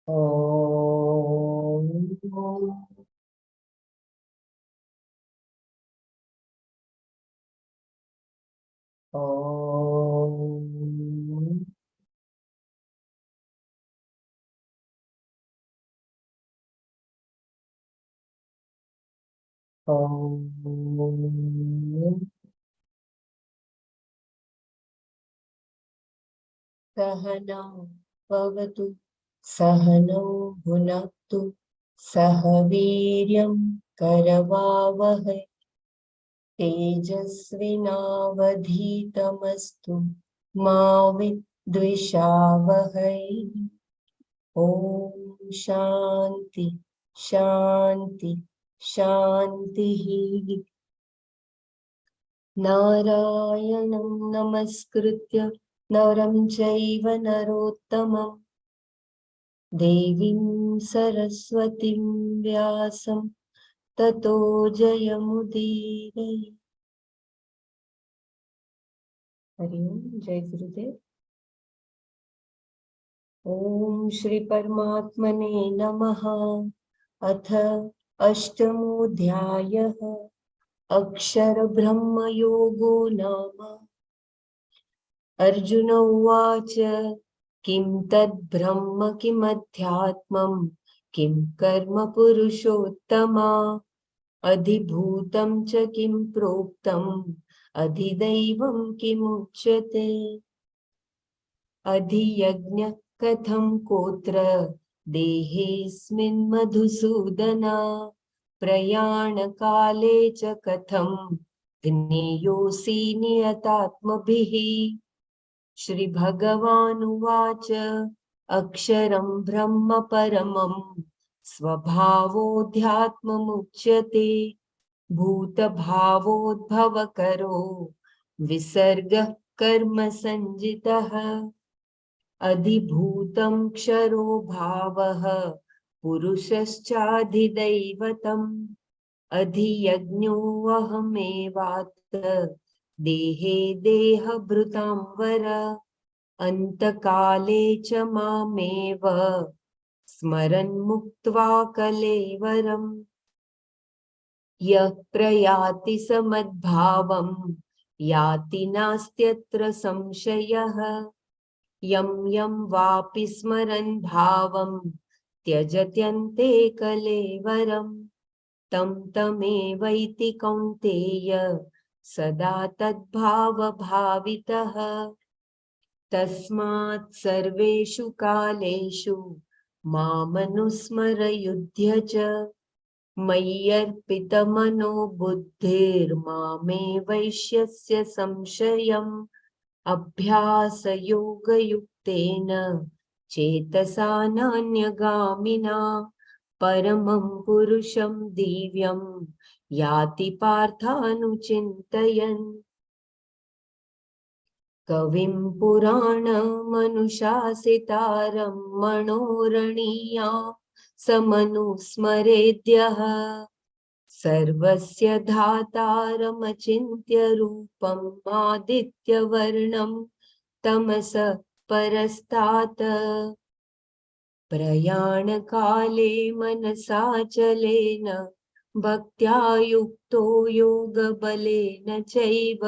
ॐ ॐ ॐ सहनौ भवतु सहनौ भुनक्तु सह वीर्यं करवावहै तेजस्विनावधीतमस्तु मा विद्विषावहै। ॐ शान्ति शान्ति शान्तिः। नारायणं नमस्कृत्य नरं चैव नरोत्तमं देवीं सरस्वतीं व्यासं ततो जयमुदीरये। हरि ओम, जय गुरुदेव। ओम श्री परमात्मने नमः। अथ अष्टमोऽध्यायः अक्षरब्रह्म योगो नाम। अर्जुन उवाच किं तद्ब्रह्म किमध्यात्मं किं कर्म पुरुषोत्तमा अधिभूतं च किं प्रोक्तम् अधिदैवं किमुच्यते अधियज्ञः कथं कोत्र देहेऽस्मिन् मधुसूदन प्रयाणकाले च कथं ज्ञेयोऽसि नियतात्मभिः। श्रीभगवानुवाच अक्षरं ब्रह्म परमं स्वभावोऽध्यात्ममुच्यते भूतभावोद्भवकरो विसर्गः कर्म संजितः अधिभूतं क्षरो भावः पुरुषश्चाधिदैवतम् अधियज्ञोऽहमेवात्र देहे देहभृतां वर अन्तकाले च मामेव स्मरन् मुक्त्वा कलेवरम् यः प्रयाति समद्भावं याति नास्त्यत्र संशयः यं यं वापि स्मरन् भावं त्यजत्यन्ते कलेवरम् तं तमेवैति कौन्तेय सदा तद्भावभावितः तस्मात् सर्वेषु कालेषु मामनुस्मरयुध्य च मय्यर्पितमनो बुद्धिर्मामे वैश्यस्य संशयम् अभ्यासयोगयुक्तेन चेतसा नान्यगामिना परमं पुरुषं दिव्यं याति पार्थानुचिन्तयन् कविं पुराणमनुशासितारं मनोरणीया समनुस्मरेद्यः सर्वस्य धातारमचिन्त्य रूपम् आदित्यवर्णं तमसः परस्तात् प्रयाणकाले मनसाचलेन भक्त्या युक्तो योगबलेन चैव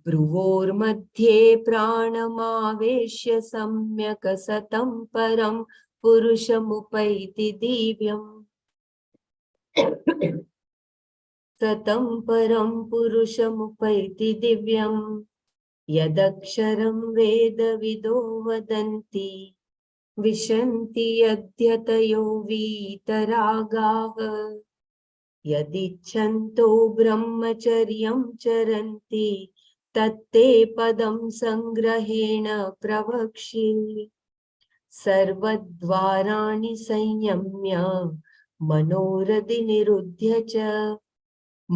भ्रुवोर्मध्ये प्राणमावेश्य सम्यक् सतं परं पुरुषमुपैति दिव्यम् सतं परं पुरुषमुपैति दिव्यम् यदक्षरं वेदविदो वदन्ति विशन्ति यद्यतयो वीतरागाः यदिच्छन्तो ब्रह्मचर्यं चरन्ति तत्ते पदं संग्रहेण प्रवक्ष्ये सर्वद्वाराणि संयम्य मनोरथि निरुध्य च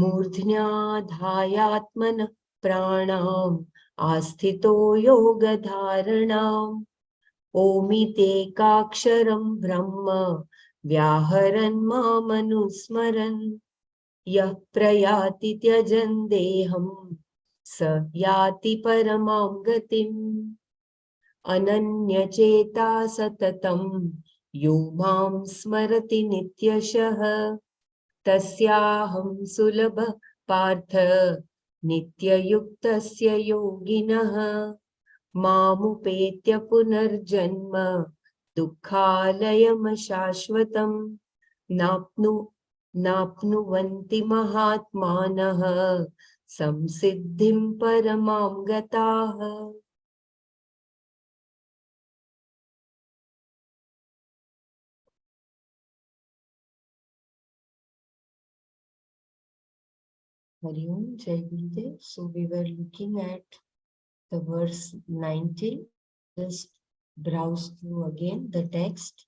मूर्ध्न्याधायात्मनः प्राणाम् आस्थितो योगधारणाम् ओमितेकाक्षरं ब्रह्म व्याहरन् मामनुस्मरन् यः प्रयाति त्यजन् देहं स याति परमां गतिम् अनन्यचेता सततं यो मां स्मरति नित्यशः तस्याहं सुलभ पार्थ नित्ययुक्तस्य योगिनः मामुपेत्य पुनर्जन्म दुःखालयमशाश्वतं नाप्नुवन्ति महात्मानः संसिद्धिं परमां गताः. Hari Om, Jai Gurudev. So we were looking at the verse 90. Just browse through again the text.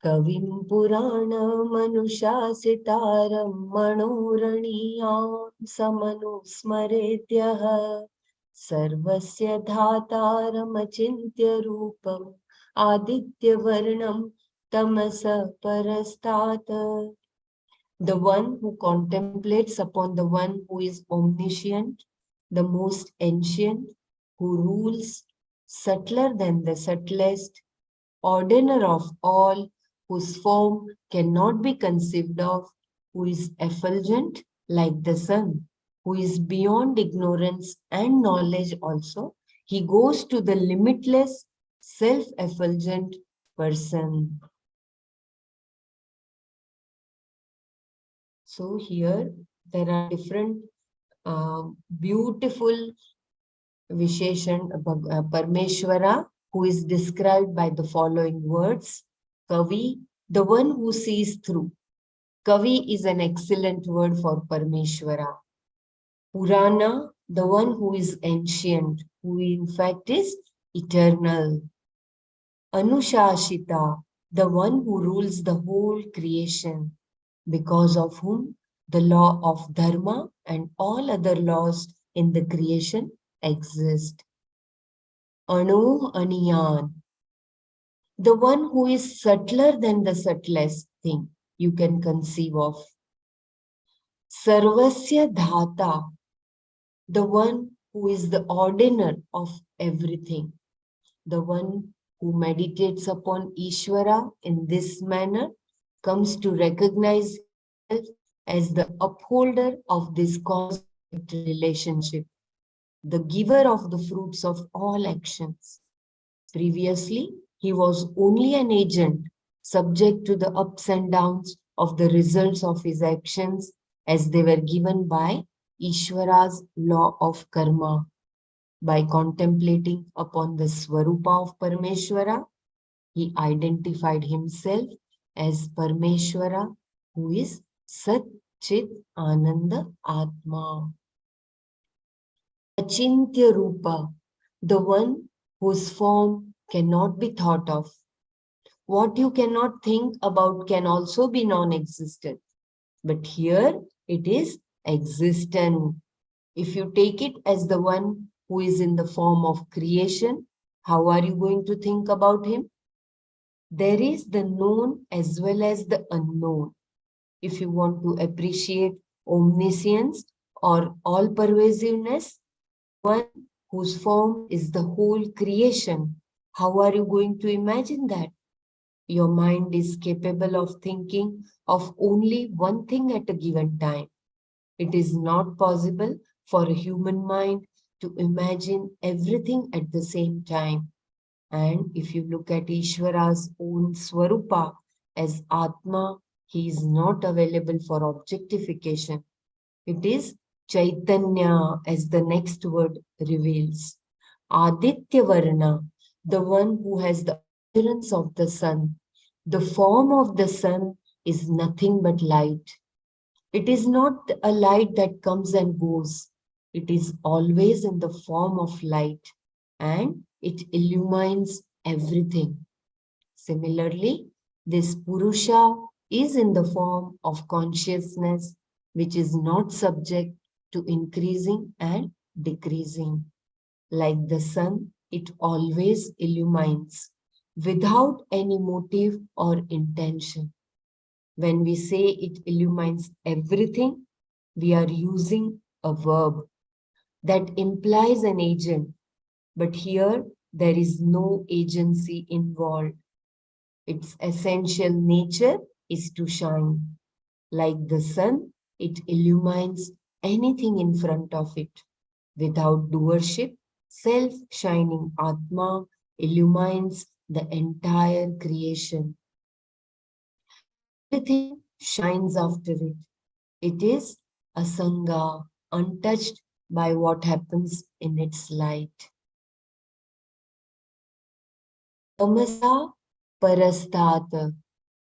कविं पुराणमनुशासितारं मनोरणीयां समनुस्मरेद्यः सर्वस्य धातारमचिन्त्य रूपम् आदित्यवर्णं तमसः परस्तात्. The one who contemplates upon the one who is omniscient, the most ancient, who rules, subtler than the subtlest, ordainer of all, whose form cannot be conceived of, who is effulgent like the sun, who is beyond ignorance and knowledge also, he goes to the limitless, self-effulgent person. So here there are different beautiful Visheshan Parmeshwara, who is described by the following words. Kavi, the one who sees through. Kavi is an excellent word for Parmeshwara. Purana, the one who is ancient, who in fact is eternal. Anushashita, the one who rules the whole creation, because of whom the law of dharma and all other laws in the creation exist. Anu Aniyan, the one who is subtler than the subtlest thing you can conceive of. Sarvasya Dhata, the one who is the ordainer of everything, the one who meditates upon Ishvara in this manner comes to recognize himself as the upholder of this cause-effect relationship, the giver of the fruits of all actions. Previously, he was only an agent, subject to the ups and downs of the results of his actions as they were given by Ishvara's law of karma. By contemplating upon the Swarupa of Parmeshwara, he identified himself as Parmeshwara, who is Sat Chit Ananda Atma. Achintya Rupa, the one whose form cannot be thought of. What you cannot think about can also be non-existent. But here it is existent. If you take it as the one who is in the form of creation, how are you going to think about him? There is the known as well as the unknown. If you want to appreciate omniscience or all-pervasiveness, one whose form is the whole creation, how are you going to imagine that? Your mind is capable of thinking of only one thing at a given time. It is not possible for a human mind to imagine everything at the same time. And if you look at Ishvara's own Swarupa as Atma, he is not available for objectification. It is Chaitanya, as the next word reveals. Aditya Varna, the one who has the appearance of the sun. The form of the sun is nothing but light. It is not a light that comes and goes. It is always in the form of light and it illumines everything. Similarly, this Purusha is in the form of consciousness, which is not subject to increasing and decreasing. Like the sun, it always illumines without any motive or intention. When we say it illumines everything, we are using a verb that implies an agent. But here, there is no agency involved. Its essential nature is to shine. Like the sun, it illumines anything in front of it. Without doership, self-shining Atma illumines the entire creation. Everything shines after it. It is asanga, untouched by what happens in its light. Tamasa parastat.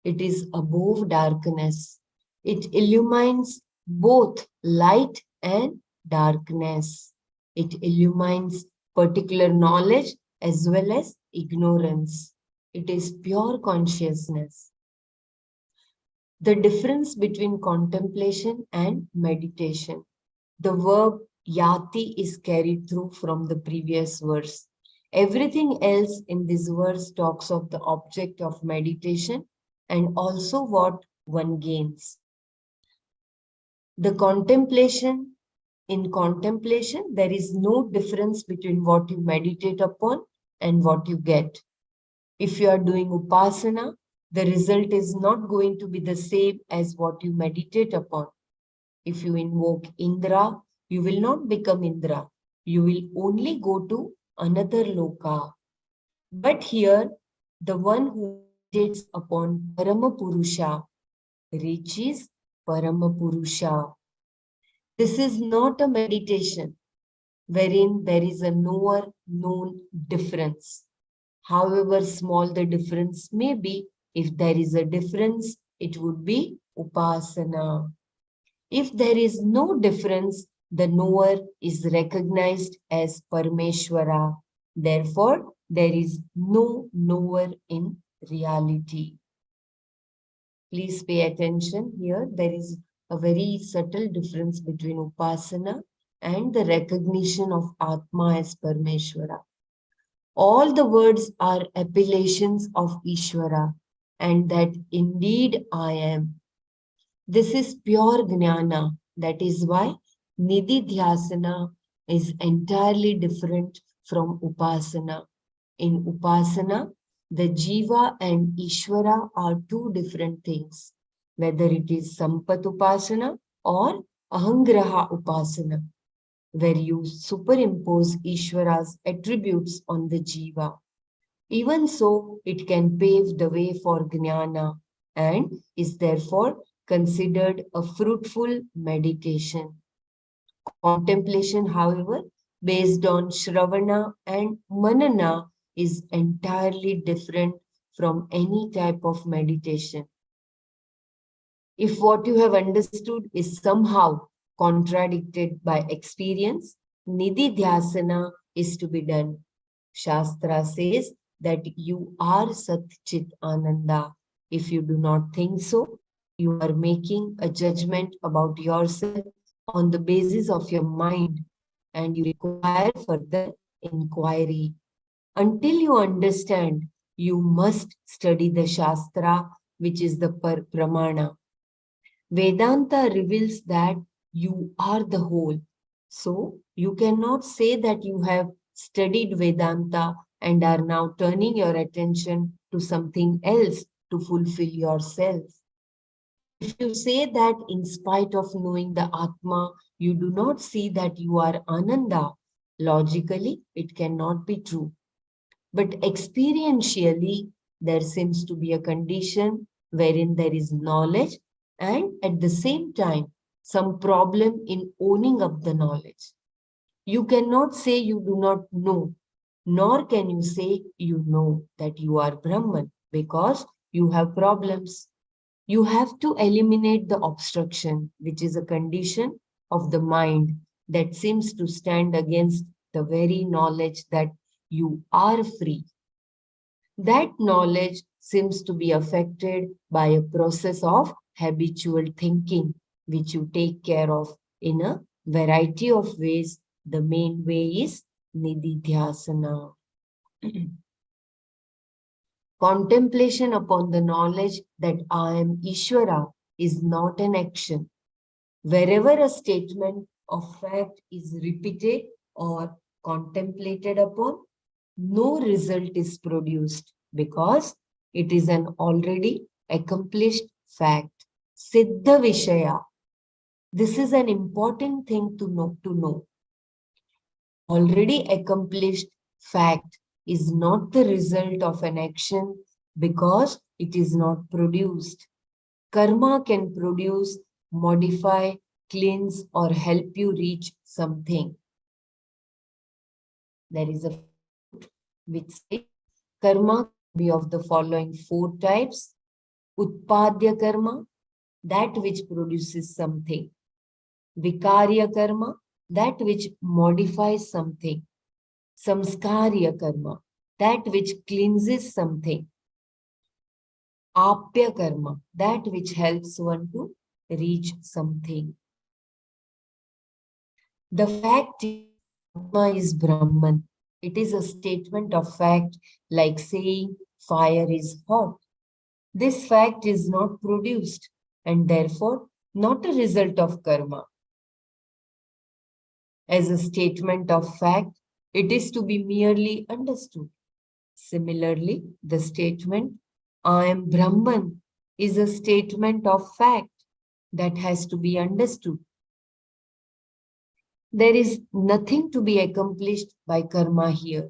It is above darkness. It illumines both light and darkness. It illumines particular knowledge as well as ignorance. It is pure consciousness. The difference between contemplation and meditation. The verb yati is carried through from the previous verse. Everything else in this verse talks of the object of meditation and also what one gains. The contemplation, in contemplation, there is no difference between what you meditate upon and what you get. If you are doing upasana, the result is not going to be the same as what you meditate upon. If you invoke Indra, you will not become Indra. You will only go to another loka. But here, the one who meditates upon Paramapurusha reaches Paramapurusha. This is not a meditation wherein there is a knower known difference. However small the difference may be, if there is a difference, it would be upasana. If there is no difference, the knower is recognized as Parmeshwara. Therefore, there is no knower in reality. Please pay attention here. There is a very subtle difference between Upasana and the recognition of Atma as Parmeshwara. All the words are appellations of Ishvara, and that indeed I am. This is pure jnana. That is why nididhyasana is entirely different from upasana. In upasana, the jiva and Ishvara are two different things, whether it is sampat upasana or ahangraha upasana, where you superimpose Ishvara's attributes on the jiva. Even so, it can pave the way for jnana and is therefore considered a fruitful meditation. Contemplation, however, based on Shravana and Manana is entirely different from any type of meditation. If what you have understood is somehow contradicted by experience, Nididhyasana is to be done. Shastra says that you are Sat Chit Ananda. If you do not think so, you are making a judgment about yourself on the basis of your mind, and you require further inquiry. Until you understand, you must study the Shastra, which is the Pramana. Vedanta reveals that you are the whole. So you cannot say that you have studied Vedanta and are now turning your attention to something else to fulfill yourself. If you say that in spite of knowing the Atma, you do not see that you are Ananda, logically it cannot be true. But experientially, there seems to be a condition wherein there is knowledge and at the same time, some problem in owning up the knowledge. You cannot say you do not know, nor can you say you know that you are Brahman because you have problems. You have to eliminate the obstruction, which is a condition of the mind that seems to stand against the very knowledge that you are free. That knowledge seems to be affected by a process of habitual thinking, which you take care of in a variety of ways. The main way is nididhyasana. Contemplation upon the knowledge that I am Ishvara is not an action. Wherever a statement of fact is repeated or contemplated upon, no result is produced because it is an already accomplished fact. Siddha Vishaya. This is an important thing to know. Already accomplished fact is not the result of an action because it is not produced. Karma can produce, modify, cleanse, or help you reach something. There is a footnote which says karma can be of the following four types. Utpadya karma, that which produces something. Vikarya karma, that which modifies something. Samskarya karma, that which cleanses something. Apya karma, that which helps one to reach something. The fact is, Atma is Brahman. It is a statement of fact, like saying fire is hot. This fact is not produced and therefore not a result of karma. As a statement of fact, it is to be merely understood. Similarly, the statement, I am Brahman, is a statement of fact that has to be understood. There is nothing to be accomplished by karma here.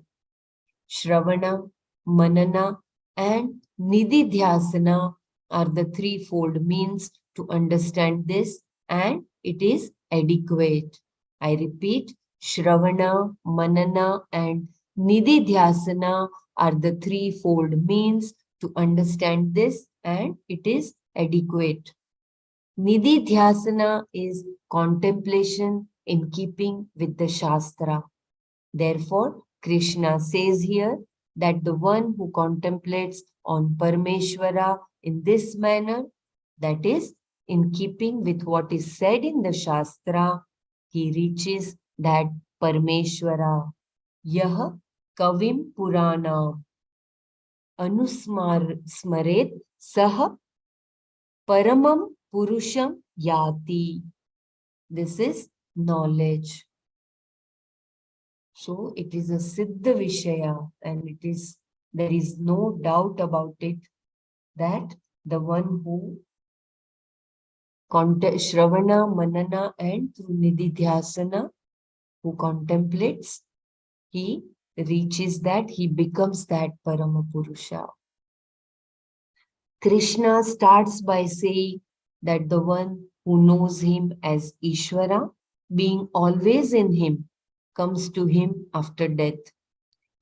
Shravana, Manana, and Nididhyasana are the threefold means to understand this, and it is adequate. I repeat, Shravana, Manana, and Nididhyasana are the threefold means to understand this, and it is adequate. Nididhyasana is contemplation in keeping with the Shastra. Therefore, Krishna says here that the one who contemplates on Parameshwara in this manner, that is, in keeping with what is said in the Shastra, he reaches that Parameshwara. Yah Kavim Purana Anusmaret Sah Paramam Purusham Yati. This is knowledge. So it is a Siddha Vishaya, and there is no doubt about it that the one who Shravana, Manana, and through Nididhyasana, who contemplates, he reaches that, he becomes that Paramapurusha. Krishna starts by saying that the one who knows him as Ishvara, being always in him, comes to him after death.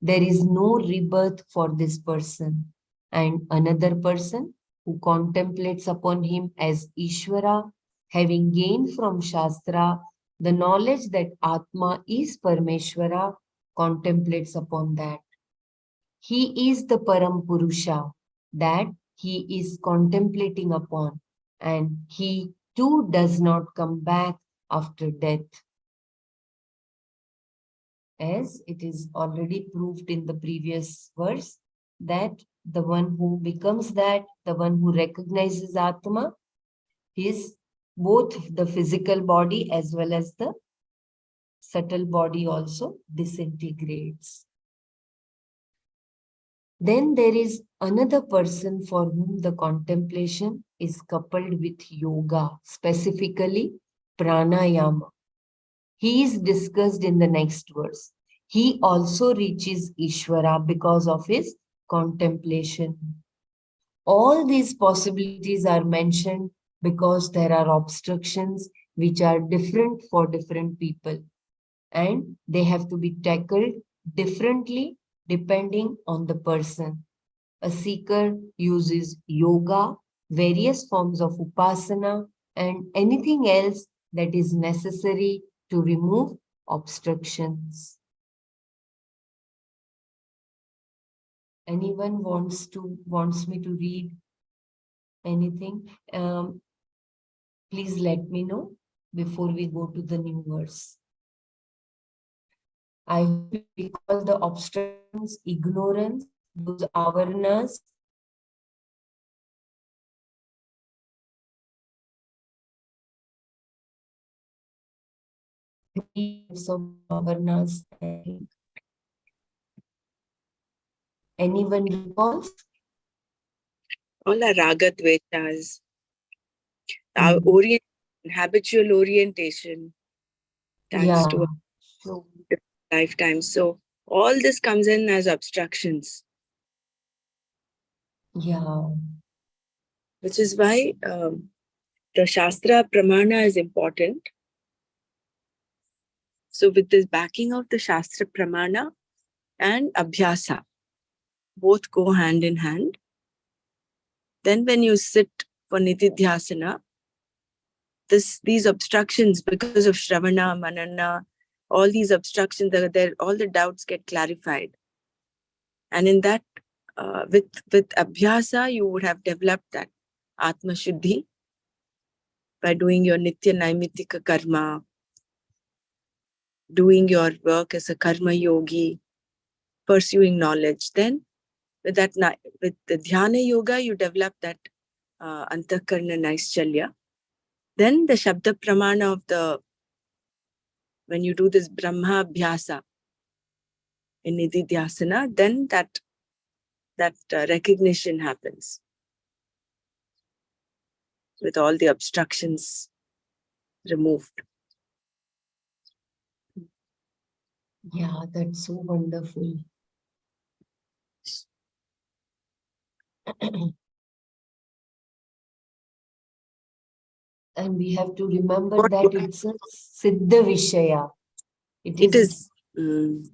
There is no rebirth for this person. And another person who contemplates upon him as Ishvara, having gained from Shastra the knowledge that Atma is Parameshwara, contemplates upon that. He is the Param Purusha that he is contemplating upon, and he too does not come back after death. As it is already proved in the previous verse, that the one who becomes that, the one who recognizes Atma, is both the physical body as well as the subtle body also disintegrates. Then there is another person for whom the contemplation is coupled with yoga, specifically pranayama. He is discussed in the next verse. He also reaches Ishvara because of his contemplation. All these possibilities are mentioned because there are obstructions which are different for different people, and they have to be tackled differently depending on the person. A seeker uses yoga, various forms of upasana, and anything else that is necessary to remove obstructions. Anyone wants me to read anything? Please let me know before we go to the new verse. I hope you recall the obstructions, ignorance, those avarnas. Three types of avarnas, I think. Anyone recalls? All our raga dveshas, our Hmm. habitual orientation, thanks Yeah. to So, lifetimes. So all this comes in as obstructions, yeah. which is why the Shastra Pramana is important. So with this backing of the Shastra Pramana and Abhyasa, both go hand in hand. Then when you sit for Nitidhyasana, these obstructions, because of Shravana, Manana, all these obstructions, all the doubts get clarified. And in that, with Abhyasa, you would have developed that Atma Shuddhi by doing your Nitya Naimitika Karma, doing your work as a Karma Yogi, pursuing knowledge. Then with the Dhyana Yoga, you develop that Antakarna Naischalya. Then the Shabda Pramana when you do this Brahma Abhyasa in Nididhyasana, then that recognition happens with all the obstructions removed. Yeah, that's so wonderful. And we have to remember that it's a Siddha Vishaya. It is. Mm.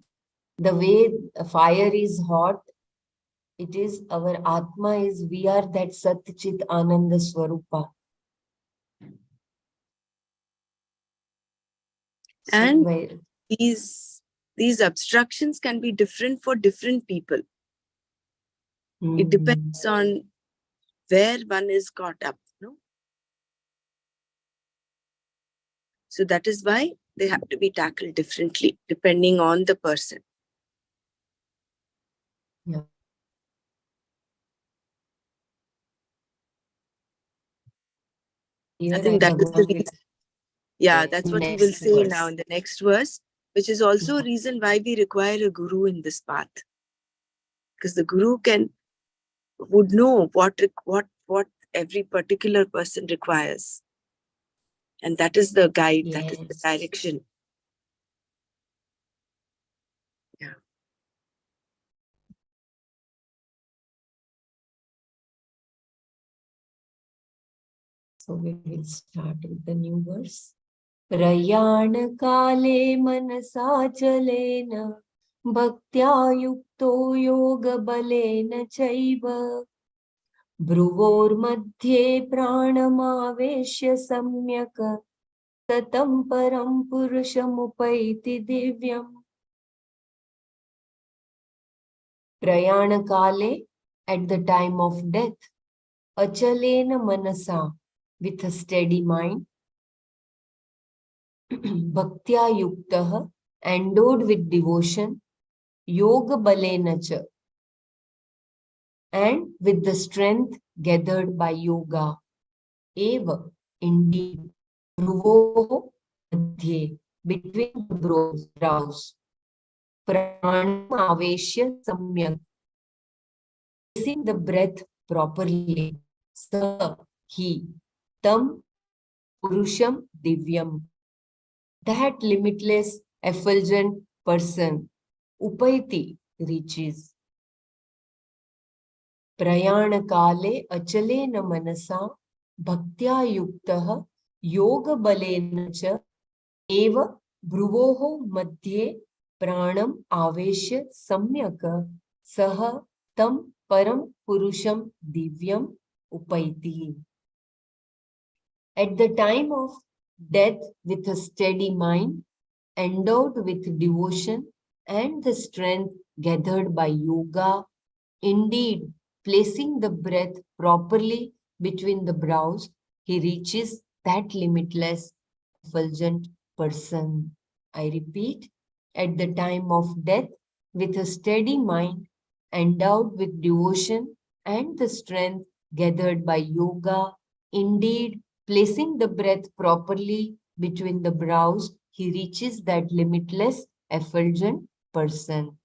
The way fire is hot, it is our Atma is, we are that Sat Chit Ananda Swarupa. So And where, these obstructions can be different for different people. It depends on where one is caught up. No? So that is why they have to be tackled differently, depending on the person. yeah. I Here think I that is the Bhagavan reason. will Yeah, say that's in what he will next say now verse. in the next verse, which is also a Yeah. reason why we require a guru in this path. Because the guru would know what every particular person requires. And that is the guide, that is the Yes. direction. Yeah. So we will start with the new verse. प्रयाण काले मनसा चलेन भक्त्या युक्तो योग बलेन चैव भ्रुवोर्मध्ये प्राणमावेश्य सम्यक् ततं परं पुरुषमुपैति दिव्यम्. प्रयाण काले, at the time of death, achalena manasa, with a steady mind, bhaktya yuktah, endowed with devotion, yoga balena cha, and with the strength gathered by yoga, eva, indeed, dhruvoho madhye, between the brows, pranam aveshya samyak, placing the breath properly, sa, he, tam, purusham, divyam, that limitless, effulgent person, upaiti, reaches. प्रयाणकाले अचलेन मनसा भक्त्या युक्तः योगबलेन च एव भ्रुवोः मध्ये प्राणम् आवेश्य सम्यक् सः तं परं पुरुषं दिव्यम् उपैति. At the time of death, with a steady mind, endowed with devotion and the strength gathered by yoga, indeed, placing the breath properly between the brows, he reaches that limitless, effulgent person. I repeat, at the time of death, with a steady mind, endowed with devotion and the strength gathered by yoga, indeed, placing the breath properly between the brows, he reaches that limitless, effulgent person.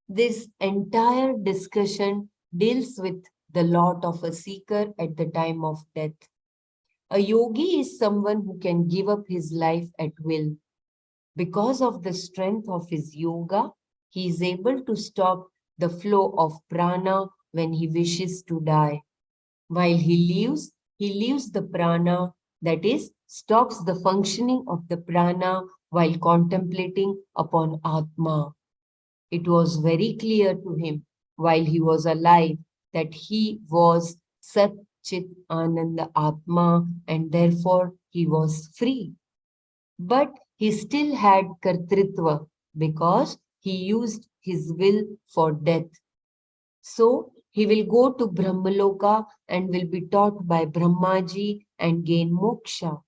This entire discussion deals with the lot of a seeker at the time of death. A yogi is someone who can give up his life at will. Because of the strength of his yoga, he is able to stop the flow of prana when he wishes to die. While he leaves the prana, that is, stops the functioning of the prana while contemplating upon Atma. It was very clear to him while he was alive that he was Sat Chit Ananda Atma and therefore he was free. But he still had Kartritva because he used his will for death. So he will go to Brahmaloka and will be taught by Brahmaji and gain moksha.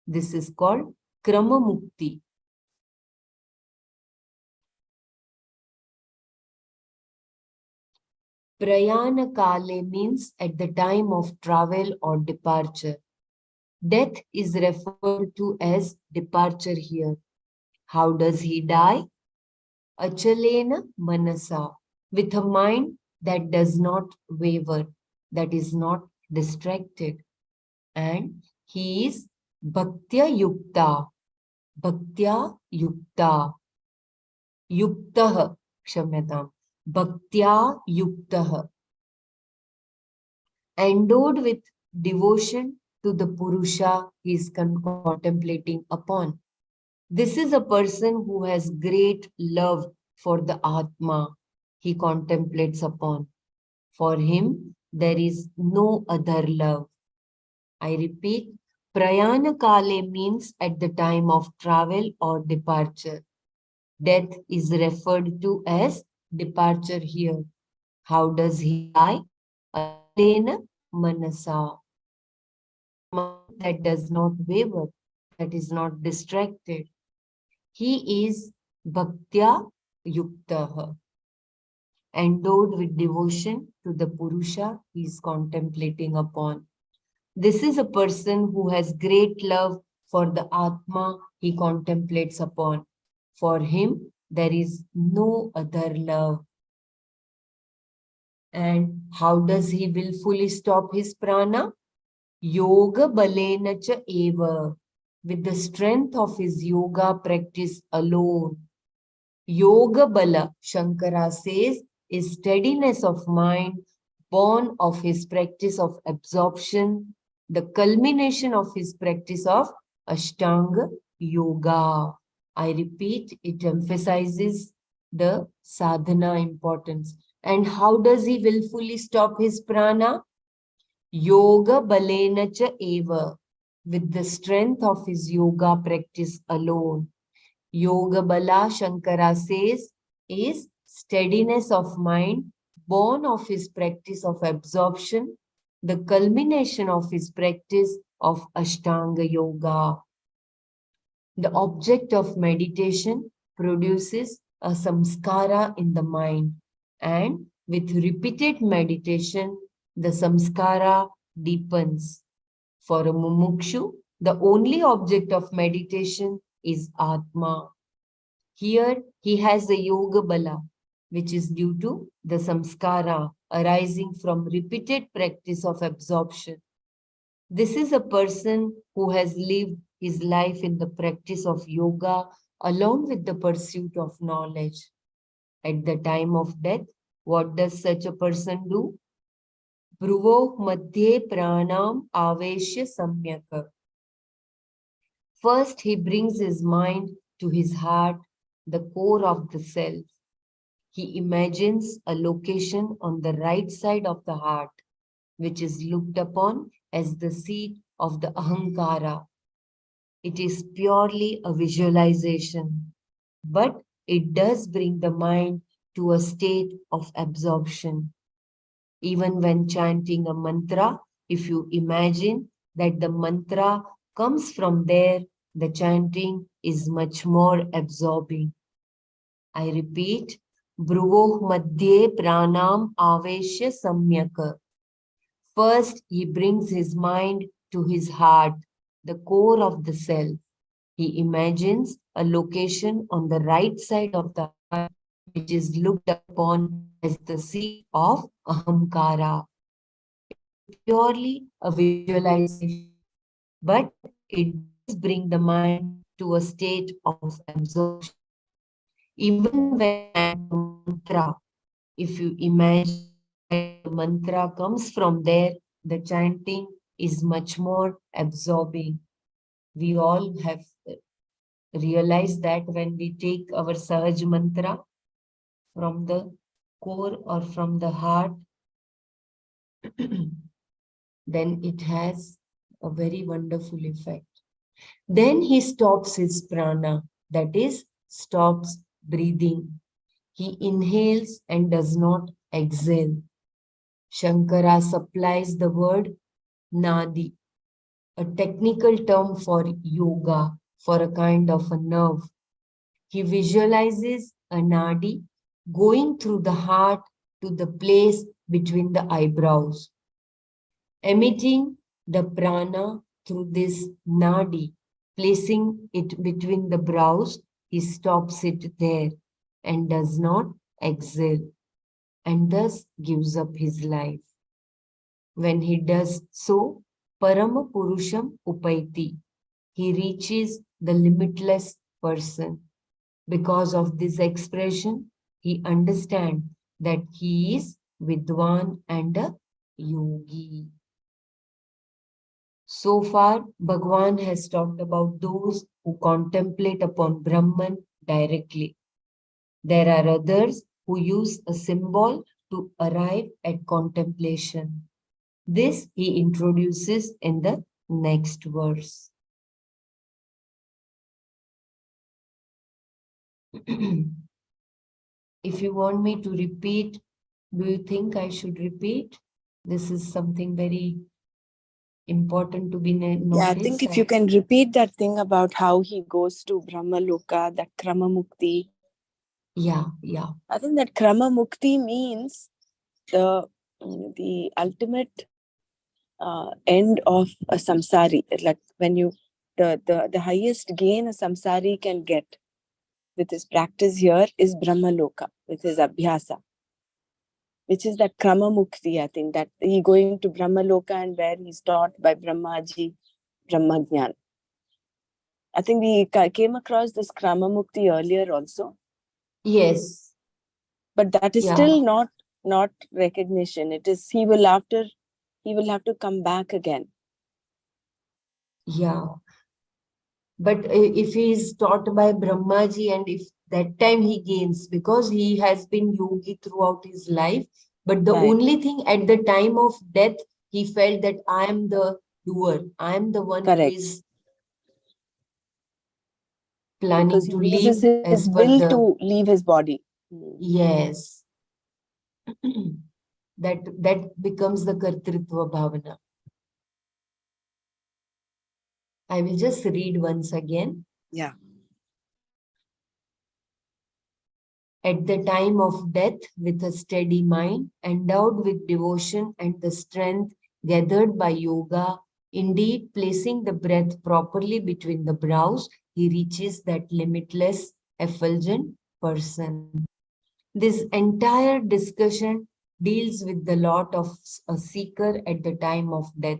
This is called Krama Mukti. Prayana Kale means at the time of travel or departure. Death is referred to as departure here. How does he die? Achalena Manasa, with a mind that does not waver, that is not distracted. And he is Bhaktya Yukta. Bhaktya Yukta. Yuktah, Kshamyatam. Bhaktya Yuktah. Endowed with devotion to the Purusha he is contemplating upon. This is a person who has great love for the Atma he contemplates upon. For him, there is no other love. I repeat, Prayana Kale means at the time of travel or departure. Death is referred to as departure here. How does he die? Achalena Manasa, with a mind that does not waver, that is not distracted. He is Bhaktya Yuktaha, endowed with devotion to the Purusha he is contemplating upon. This is a person who has great love for the Atma he contemplates upon. For him, there is no other love. And how does he willfully stop his prana? Yoga balena cha eva, with the strength of his yoga practice alone. Yoga bala, Shankara says, is steadiness of mind born of his practice of absorption, the culmination of his practice of Ashtanga Yoga. I repeat, it emphasizes the sadhana importance. And how does he willfully stop his prana? Yoga balena cha eva, with the strength of his yoga practice alone. Yoga Bala, Shankara says, is steadiness of mind born of his practice of absorption, the culmination of his practice of Ashtanga Yoga. The object of meditation produces a samskara in the mind, and with repeated meditation, the samskara deepens. For a mumukshu, the only object of meditation is Atma. Here he has the yoga bala, which is due to the samskara arising from repeated practice of absorption. This is a person who has lived his life in the practice of yoga along with the pursuit of knowledge. At the time of death, what does such a person do? Bhruvo madhye pranam aveshya samyaka. First, he brings his mind to his heart, the core of the self. He imagines a location on the right side of the heart, which is looked upon as the seat of the Ahankara. It is purely a visualization, but it does bring the mind to a state of absorption. Even when chanting a mantra, if you imagine that the mantra comes from there, the chanting is much more absorbing. I repeat, Bhruvoh Madhye Pranam Aveshya Samyaka. First, he brings his mind to his heart, the core of the self. He imagines a location on the right side of the heart, which is looked upon as the seat of Ahamkara. It is purely a visualization, but it does bring the mind to a state of absorption. Even when you chant a mantra, if you imagine that the mantra comes from there, the chanting is much more absorbing. We all have realized that when we take our Sahaj mantra from the core or from the heart, then it has a very wonderful effect. Then he stops his prana, that is, stops breathing. He inhales and does not exhale. Shankara supplies the word nadi, a technical term for yoga, for a kind of a nerve. He visualizes a nadi going through the heart to the place between the eyebrows, emitting the prana through this nadi, placing it between the brows. He stops it there and does not exhale, and thus gives up his life. When he does so, Parama Purusham Upaiti, he reaches the limitless person. Because of this expression, he understands that he is Vidwan and a yogi. So far, Bhagwan has talked about those who contemplate upon Brahman directly. There are others who use a symbol to arrive at contemplation. This he introduces in the next verse. If you want me to repeat, do you think I should repeat? This is something very important to be Yeah, I think noticed. if you can repeat that thing about how he goes to Brahma Loka, that Krama Mukti. Yeah. I think that Krama Mukti means the ultimate end of a samsari. Like when you the highest gain a samsari can get with his practice here is Brahma Loka, with his abhyasa, which is that Krama Mukti. I think that he going to Brahma Loka and where he's taught by Brahmaji, Brahma Jnana. I think we came across this Krama Mukti earlier also. Yes. But that is still not recognition. It is he will have to come back again. Yeah. But if he is taught by Brahmaji and if that time he gains, because he has been yogi throughout his life, but the only thing at the time of death, he felt that I am the doer. I am the one who is planning Because to he leave uses his as per will the... to leave his body. Yes. that becomes the Kartritva Bhavana. I will just read once again. Yeah. At the time of death, with a steady mind, endowed with devotion and the strength gathered by yoga, indeed placing the breath properly between the brows, he reaches that limitless, effulgent person. This entire discussion deals with the lot of a seeker at the time of death.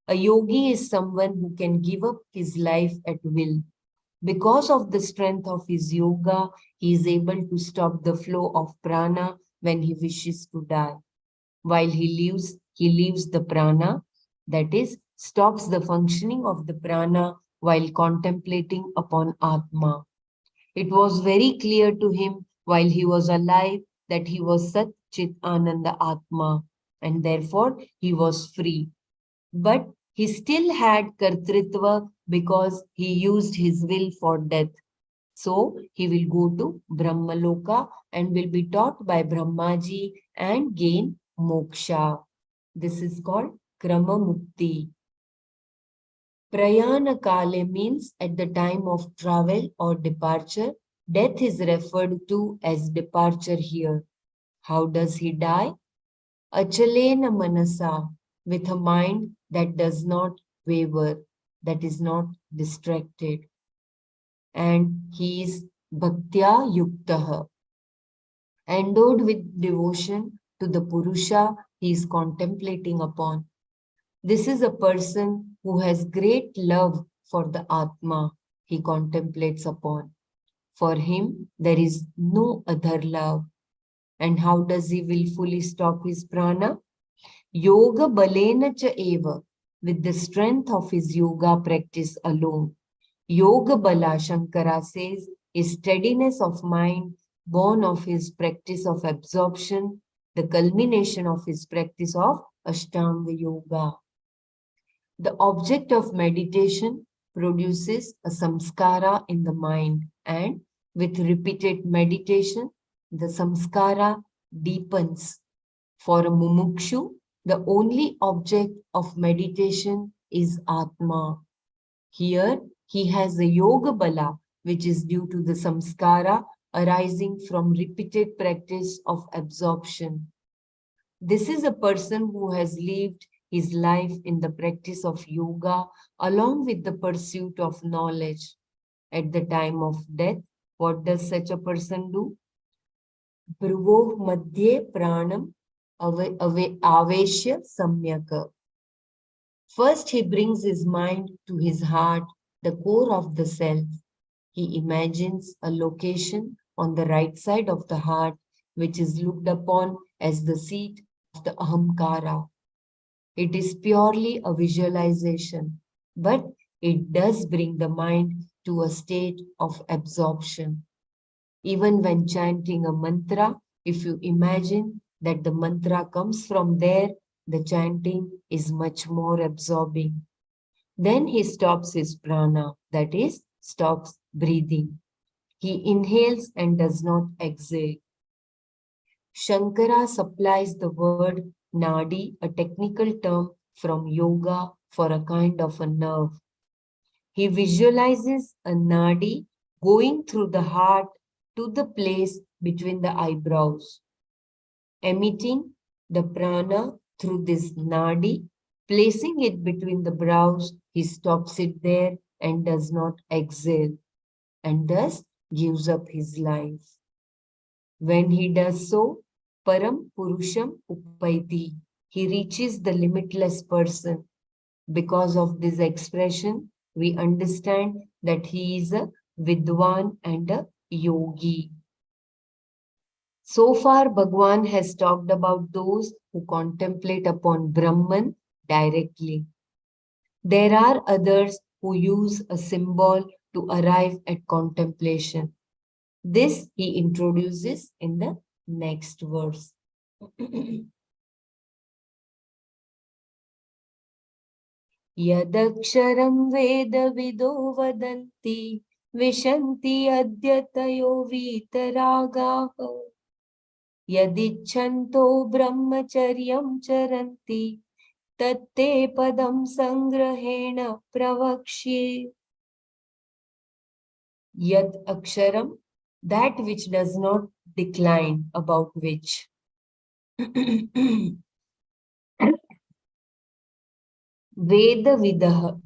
A yogi is someone who can give up his life at will. Because of the strength of his yoga, he is able to stop the flow of prana when he wishes to die. While he leaves the prana, that is, stops the functioning of the prana while contemplating upon Atma. It was very clear to him while he was alive that he was Sat Chit Ananda Atma, and therefore he was free. But he still had Kartritva because he used his will for death. So he will go to Brahmaloka and will be taught by Brahmaji and gain moksha. This is called Krama Mukti. Prayana Kale means at the time of travel or departure. Death is referred to as departure here. How does he die? Achalena Manasa, with a mind that does not waver, that is not distracted. and he is bhaktya yuktaha, endowed with devotion to the Purusha he is contemplating upon. This is a person who has great love for the Atma he contemplates upon. For him, there is no other love. And how does he willfully stop his prana? Yoga balena cha eva, with the strength of his yoga practice alone. Yoga bala, Shankara says, is steadiness of mind born of his practice of absorption, the culmination of his practice of Ashtanga Yoga. The object of meditation produces a samskara in the mind, and with repeated meditation, the samskara deepens. For a mumukshu, the only object of meditation is Atma. Here, he has a yoga bala, which is due to the samskara arising from repeated practice of absorption. This is a person who has lived his life in the practice of yoga along with the pursuit of knowledge. At the time of death, what does such a person do? Bhruvoh madhye pranam aveshya samyaka. First, he brings his mind to his heart, the core of the self. He imagines a location on the right side of the heart, which is looked upon as the seat of the ahamkara. It is purely a visualization, but it does bring the mind to a state of absorption. Even when chanting a mantra, if you imagine that the mantra comes from there, the chanting is much more absorbing. Then he stops his prana, that is, stops breathing. He inhales and does not exhale. Shankara supplies the word nadi, a technical term from yoga for a kind of a nerve. He visualizes a nadi going through the heart to the place between the eyebrows, emitting the prana through this nadi, placing it between the brows. He stops it there and does not exhale, and thus gives up his life. When he does so, Param Purusham Upaiti, he reaches the limitless person. Because of this expression, we understand that he is a Vidwan and a Yogi. So far, Bhagwan has talked about those who contemplate upon Brahman directly. There are others who use a symbol to arrive at contemplation. This he introduces in the next verse. Yadaksharam vedavido vadanti vishanti adyatayo vitaragaha yadichanto brahmacharyam charanti tatte padam sangrahena pravakshe. Yad aksharam, that which does not decline, about which. Veda vidah,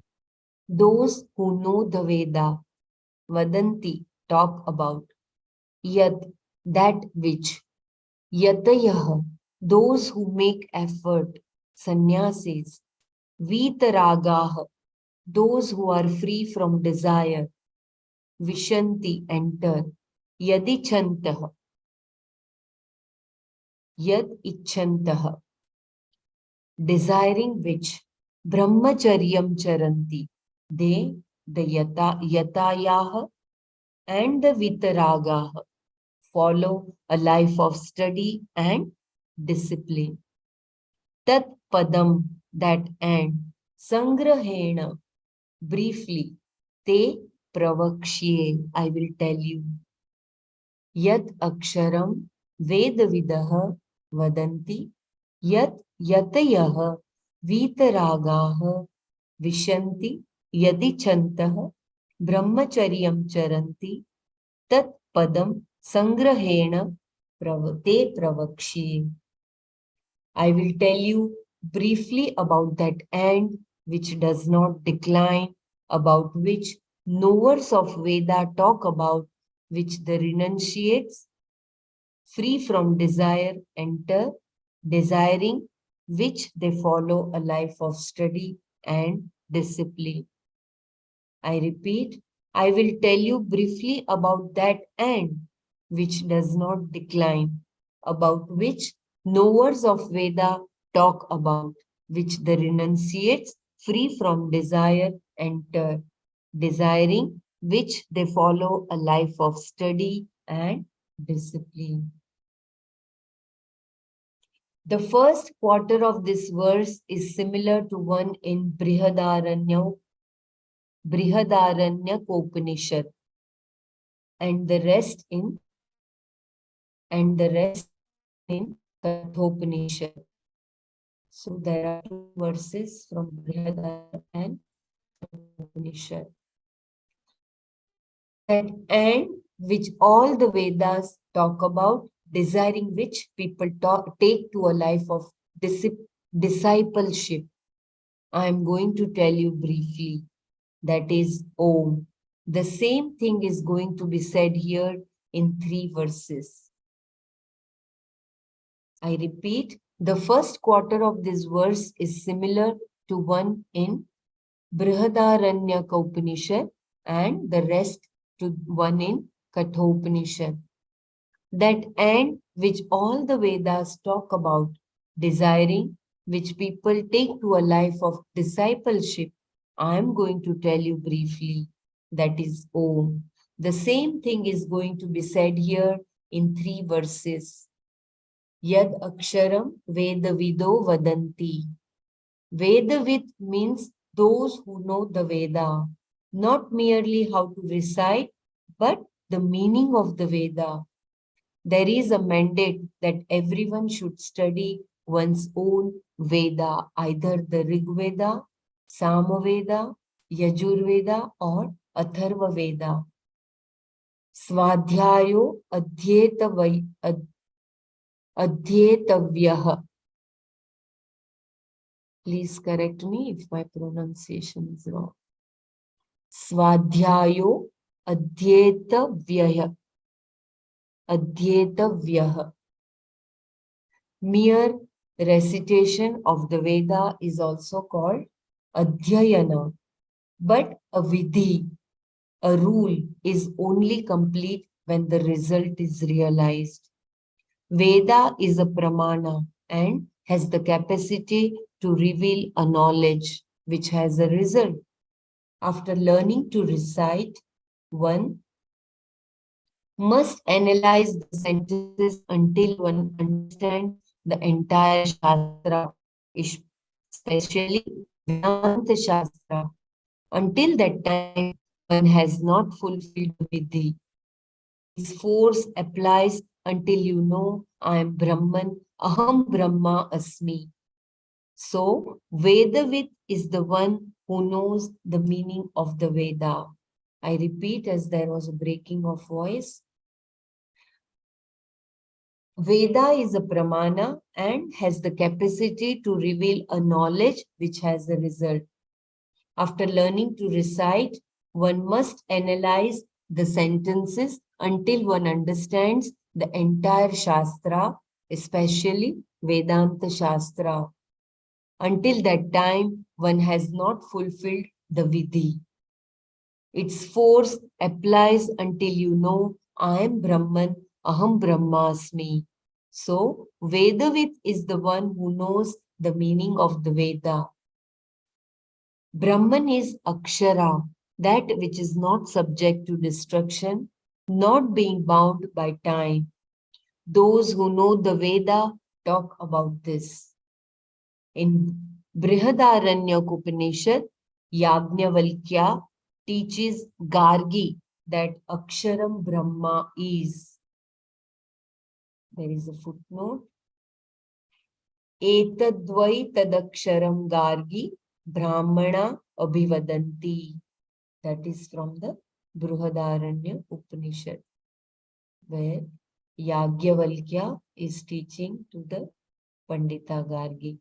those who know the Veda. Vadanti, talk about. Yad, that which. Yatayah, those who make effort. Sannyasis. Vitaragah, those who are free from desire. Vishanti, enter. Yadichantaha, yad ichantah, desiring which. Brahmacharyam charanti, they, the yatayah and the vitaragah, follow a life of study and discipline. Tat padam, that and, sangrahena, briefly, te pravakshye, I will tell you. Yat aksharam vedavidah vadanti, yat yatayah vitaragah vishanti yadichantah brahmacharyam charanti tat padam sangrahena te pravakshi. I will tell you briefly about that and which does not decline, about which knowers of Veda talk about, which the renunciates, free from desire, enter, desiring, which they follow a life of study and discipline. I repeat, I will tell you briefly about that and which does not decline, about which knowers of Veda talk about, which the renunciates free from desire enter, desiring which they follow a life of study and discipline. The first quarter of this verse is similar to one in Brihadaranya and the rest in in Kathopanishad. So there are two verses from Brihadaranya and Kathopanishad. That and which all the Vedas talk about, desiring which people take to a life of discipleship. I am going to tell you briefly. That is Om. The same thing is going to be said here in 3 verses. I repeat, the first quarter of this verse is similar to one in Brihadaranyaka Upanishad and the rest to one in Kathopanishad. That and which all the Vedas talk about, desiring, which people take to a life of discipleship, I am going to tell you briefly. That is Om. The same thing is going to be said here in 3 verses. Yad Aksharam Vedavido Vadanti. Vedavid means those who know the Veda, not merely how to recite, but the meaning of the Veda. There is a mandate that everyone should study one's own Veda, either the Rig Veda, Samaveda, Yajurveda, or Atharva Veda. Swadhyayo Adhyetavyah. Please correct me if my pronunciation is wrong. Swadhyayo Adhyetavyah. Adhyetavyah. Mere recitation of the Veda is also called Adhyayana, but a vidhi, a rule, is only complete when the result is realized. Veda is a pramana and has the capacity to reveal a knowledge which has a result. After learning to recite, one must analyze the sentences until one understands the entire Shastra, especially Vedanta Shastra. Until that time, one has not fulfilled the Vidhi. Its force applies until you know I am Brahman, Aham Brahma Asmi. So, Vedavid is the one who knows the meaning of the Veda. I repeat, as there was a breaking of voice. Veda is a pramana and has the capacity to reveal a knowledge which has a result. After learning to recite, one must analyze the sentences until one understands the entire Shastra, especially Vedanta Shastra. Until that time, one has not fulfilled the Vidhi. Its force applies until you know I am Brahman, Aham Brahmasmi. So, Vedavid is the one who knows the meaning of the Veda. Brahman is Akshara, that which is not subject to destruction, not being bound by time. Those who know the Veda talk about this. In Brihadaranya Upanishad, Yajnavalkya teaches Gargi that Aksharam Brahma is. There is a footnote. Etadvai tadaksharam Gargi Brahmana Abhivadanti. That is from the Brihadaranya Upanishad, where Yajnavalkya is teaching to the Pandita Gargi.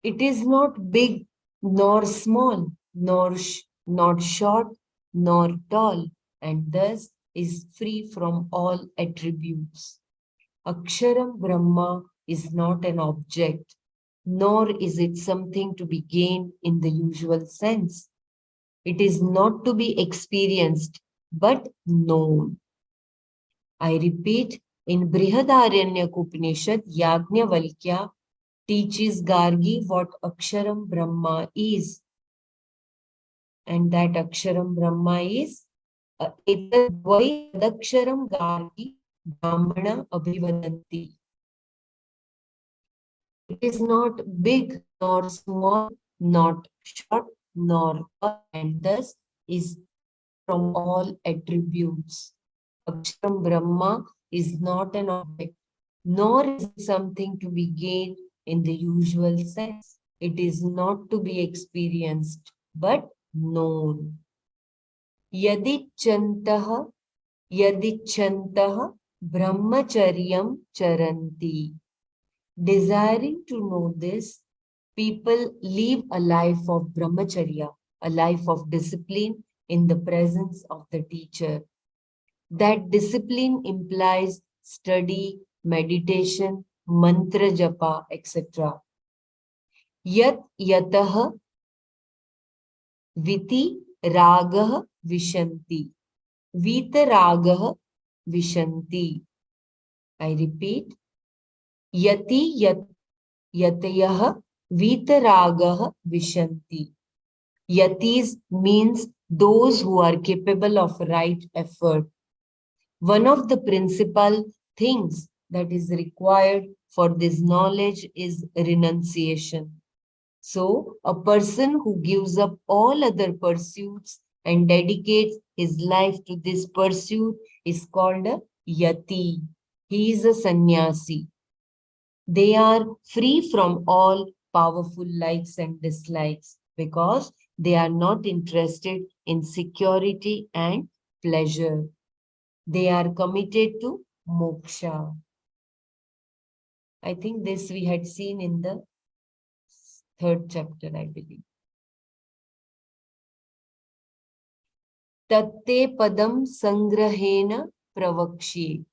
It is not big nor small, not short nor tall, and thus is free from all attributes. Aksharam Brahma is not an object, nor is it something to be gained in the usual sense. It is not to be experienced, but known. I repeat, in Brihadaranyaka Upanishad, Yajnavalkya teaches Gargi what Aksharam Brahma is. And that Aksharam Brahma is Etadvai Tadaksharam Gargi Brahmana Abhivadanti. It is not big nor small, not short nor tall, and thus is from all attributes. Aksharam Brahma is not an object, nor is it something to be gained in the usual sense. It is not to be experienced, but known. Yadichantaha, yadichantaha brahmacharyam charanti. Desiring to know this, people live a life of brahmacharya, a life of discipline in the presence of the teacher. That discipline implies study, meditation, mantra japa, etc. Yat yatah viti ragah vishanti. Vitaragah vishanti. I repeat, yati yat yatayah vitaragah vishanti. Yatis means those who are capable of right effort. One of the principal things that is required for this knowledge is renunciation. So, a person who gives up all other pursuits and dedicates his life to this pursuit is called a yati. He is a sannyasi. They are free from all powerful likes and dislikes because they are not interested in security and pleasure. They are committed to moksha. I think this we had seen in the third chapter, I believe. Tatte padam sangrahena pravakshi.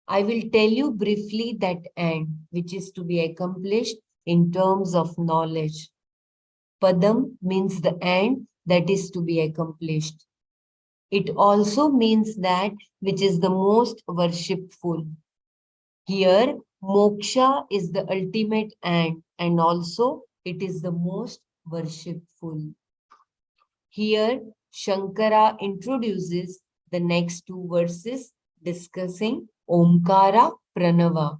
I will tell you briefly that end, which is to be accomplished in terms of knowledge. Padam means the end that is to be accomplished. It also means that which is the most worshipful. Here, moksha is the ultimate end, and also it is the most worshipful. Here, Shankara introduces the next two verses discussing Omkara Pranava.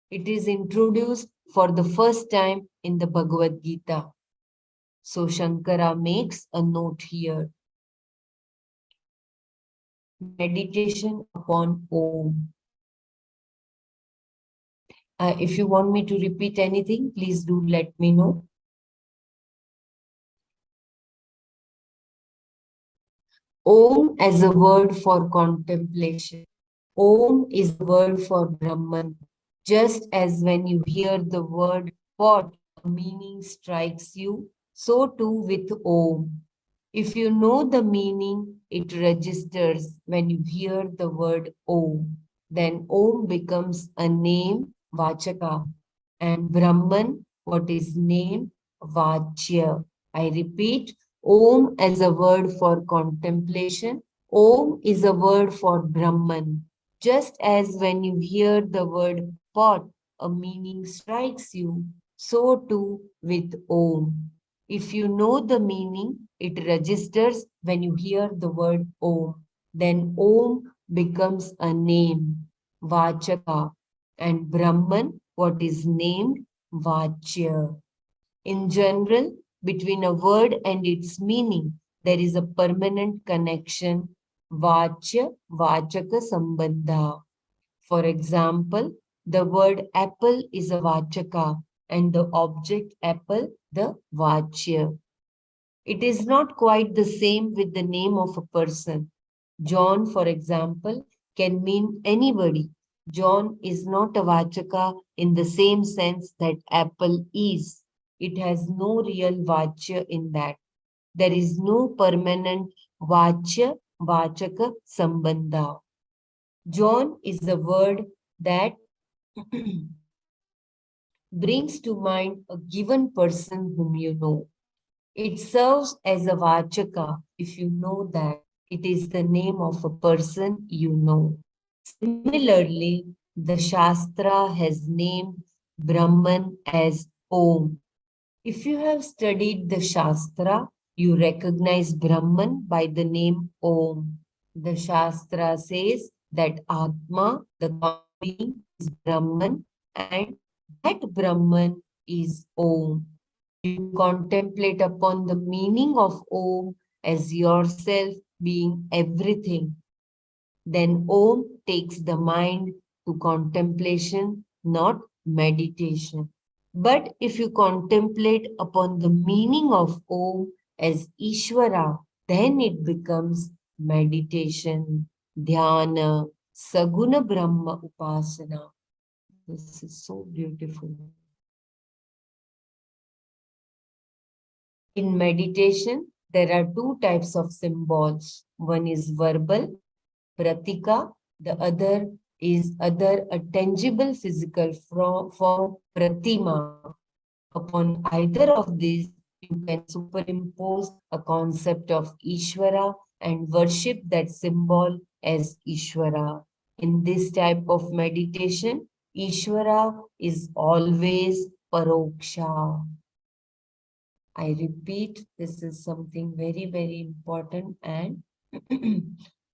It is introduced for the first time in the Bhagavad Gita. So Shankara makes a note here. Meditation upon Om. If you want me to repeat anything, please do let me know. Om as a word for contemplation. Om is a word for Brahman. Just as when you hear the word pot, a meaning strikes you, so too with Om. If you know the meaning, it registers when you hear the word Om. Then Om becomes a name, Vachaka, and Brahman, what is named, Vachya. I repeat, Om as a word for contemplation. Om is a word for Brahman. Just as when you hear the word pot, a meaning strikes you, so too with Om. If you know the meaning, it registers when you hear the word Om. Then Om becomes a name, Vachaka, and Brahman, what is named, Vachya. In general, between a word and its meaning, there is a permanent connection, Vachya, Vachaka Sambandha. For example, the word apple is a Vachaka and the object apple the Vachya. It is not quite the same with the name of a person. John, for example, can mean anybody. John is not a Vachaka in the same sense that apple is. It has no real vachya in that. There is no permanent vachya, vachaka, sambandha. John is a word that brings to mind a given person whom you know. It serves as a vachaka if you know that it is the name of a person you know. Similarly, the Shastra has named Brahman as Om. If you have studied the Shastra, you recognize Brahman by the name Om. The Shastra says that Atma, the conscious being, is Brahman and that Brahman is Om. You contemplate upon the meaning of Om as yourself being everything. Then Om takes the mind to contemplation, not meditation. But if you contemplate upon the meaning of Om as Ishvara, then it becomes meditation, dhyana, saguna Brahma upasana. This is so beautiful. In meditation, there are two types of symbols. One is verbal, pratika, the other a tangible physical form, pratima. Upon either of these, you can superimpose a concept of Ishvara and worship that symbol as Ishvara. In this type of meditation, Ishvara is always paroksha. I repeat, this is something very, very important. And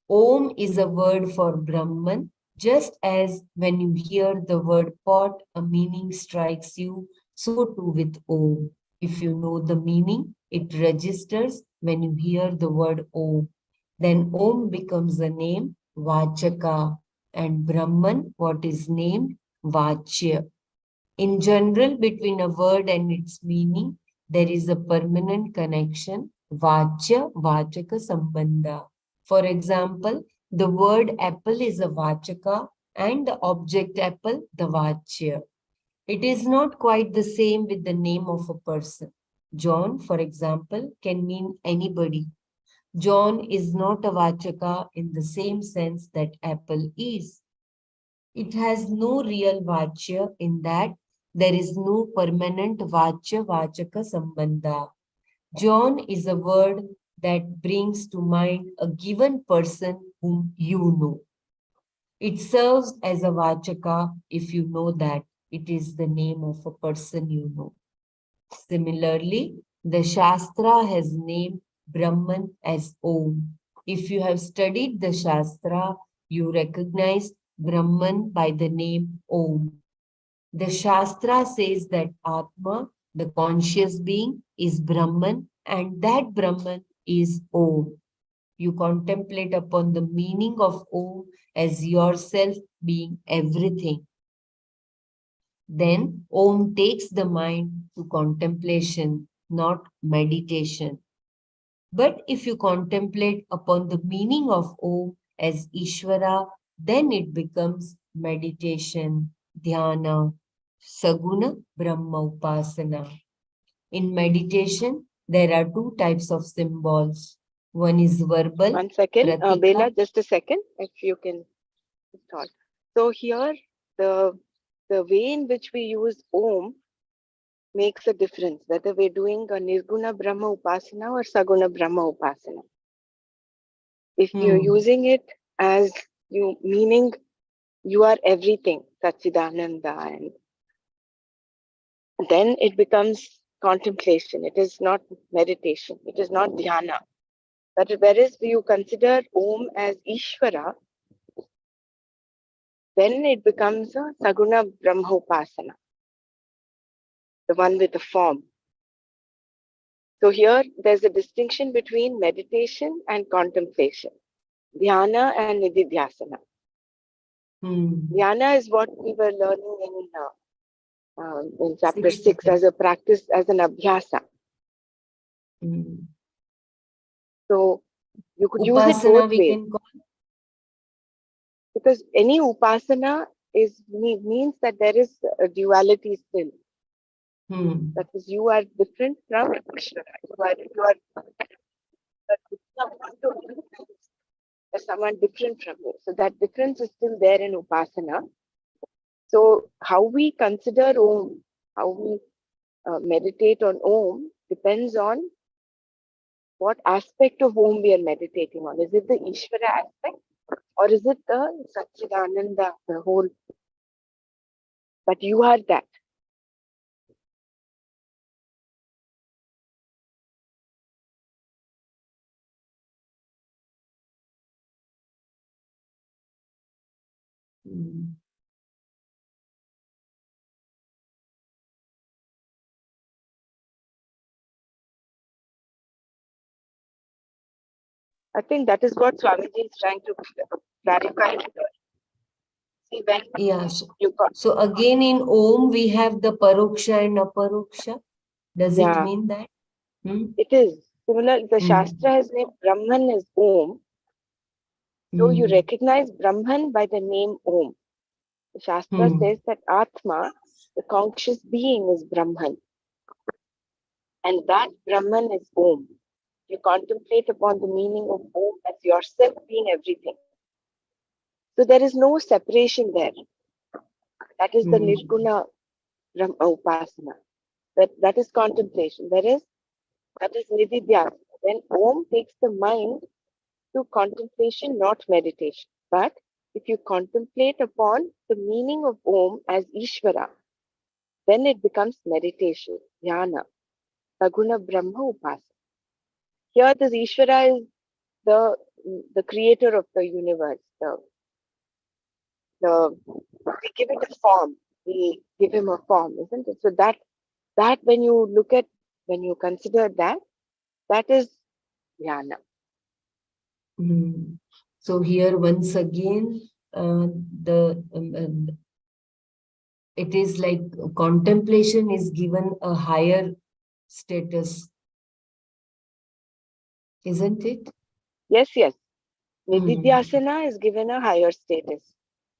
Om is a word for Brahman. Just as when you hear the word pot, a meaning strikes you, so too with Om. If you know the meaning, it registers when you hear the word Om. Then Om becomes a name, Vachaka, and Brahman, what is named, Vachya. In general, between a word and its meaning, there is a permanent connection, vachya, vachaka sambandha. For example, the word apple is a vachaka and the object apple, the vachya. It is not quite the same with the name of a person. John, for example, can mean anybody. John is not a vachaka in the same sense that apple is. It has no real vachya in that there is no permanent vachya vachaka sambandha. John is a word that brings to mind a given person whom you know. It serves as a vachaka if you know that it is the name of a person you know. Similarly, the Shastra has named Brahman as Om. If you have studied the Shastra, you recognize Brahman by the name Om. The Shastra says that Atma, the conscious being, is Brahman and that Brahman is Om. You contemplate upon the meaning of Om as yourself being everything. Then Om takes the mind to contemplation, not meditation. But if you contemplate upon the meaning of Om as Ishvara, then it becomes meditation, dhyana, saguna, Brahma upasana. In meditation, there are two types of symbols. One is verbal, 1 second, pratika. Bela, just a second, if you can start. So here, the way in which we use Om makes a difference, whether we're doing a Nirguna Brahma Upasana or Saguna Brahma Upasana. If you're using it as you meaning you are everything, Satchidananda, and then it becomes contemplation. It is not meditation. It is not dhyana. But whereas you consider Om as Ishvara, then it becomes a Saguna Brahma Upasana, the one with the form. So here there's a distinction between meditation and contemplation, dhyana and nididhyasana. Dhyana is what we were learning in chapter 6 as a practice, as an abhyasa. So you could use it both ways. Because any upasana means that there is a duality still. That is, you are different from Ishvara. There's someone different from you. So that difference is still there in Upasana. So how we consider Om, how we meditate on Om depends on what aspect of Om we are meditating on. Is it the Ishvara aspect or is it the Satchidananda, the whole? But you are that. I think that is what Swamiji is trying to clarify. See, when Yeah. you got, So again in Om we have the Paroksha and Aparoksha. Does it yeah, mean that? it is similar. The Shastra has named Brahman as Om. So you recognize Brahman by the name Om. The Shastra says that Atma, the conscious being, is Brahman. And that Brahman is Om. You contemplate upon the meaning of Om as yourself being everything. So there is no separation there. That is the Nirguna Upasana. That is contemplation. That is Nididhyasana. Then Om takes the mind to contemplation, not meditation. But if you contemplate upon the meaning of Om as Ishvara, then it becomes meditation, jnana, Saguna Brahma Upasana. Here, this Ishvara is the creator of the universe. We give it a form. We give him a form, isn't it? So that when you consider that is jnana. So here once again, it is like contemplation is given a higher status, isn't it? Yes. Nididhyasana is given a higher status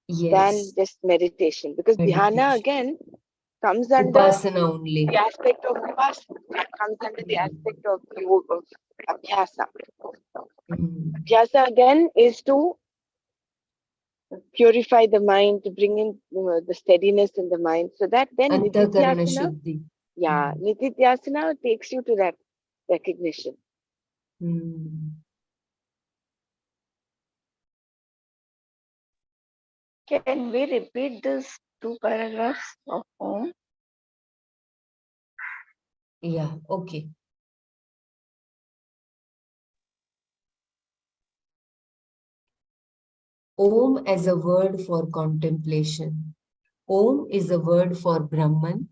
than just meditation, because dhyana again comes under Upasana only. the aspect of upasana. That comes under the aspect of abhyasa. Abhyasa again is to purify the mind, to bring in the steadiness in the mind, so that then Antakarana nididhyasana, Shuddhi. nididhyasana takes you to that recognition. Can we repeat these two paragraphs of Om? Yeah, okay. Om as a word for contemplation. Om is a word for Brahman.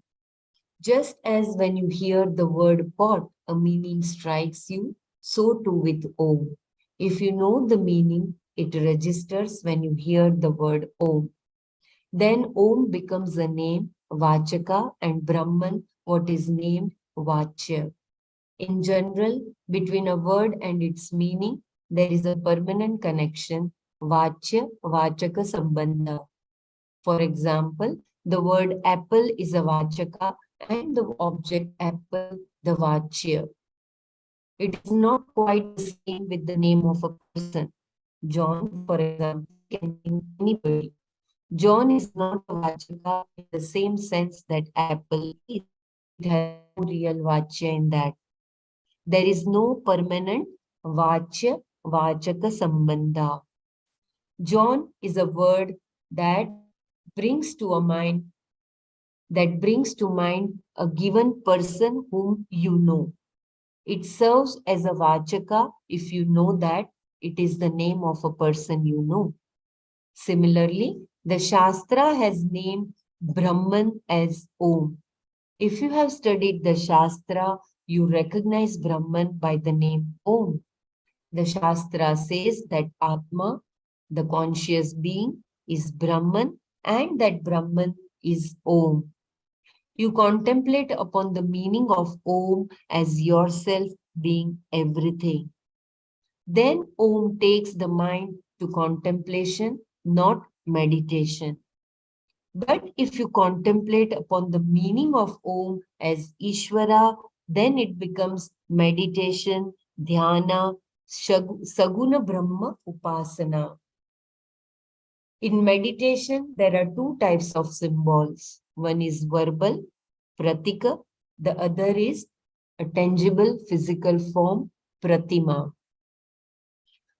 Just as when you hear the word pot, a meaning strikes you, so too with Om. If you know the meaning, it registers when you hear the word Om. Then Om becomes a name, Vachaka, and Brahman, what is named Vachya. In general, between a word and its meaning, there is a permanent connection, Vachya, Vachaka Sambandha. For example, the word apple is a Vachaka and the object apple the Vachya. It is not quite the same with the name of a person. John, for example, can mean anybody. John is not a Vachaka in the same sense that apple is. It has no real Vachya in that. There is no permanent Vachya Vachaka Sambandha. John is a word that brings to a mind a given person whom you know. It serves as a Vachaka if you know that it is the name of a person you know. Similarly, the Shastra has named Brahman as Om. If you have studied the Shastra, you recognize Brahman by the name Om. The Shastra says that Atma, the conscious being, is Brahman and that Brahman is Om. You contemplate upon the meaning of Om as yourself being everything. Then Om takes the mind to contemplation, not meditation. But if you contemplate upon the meaning of Om as Ishvara, then it becomes meditation, dhyana, saguna brahma upasana. In meditation, there are two types of symbols. One is verbal, pratika. The other is a tangible physical form, pratima.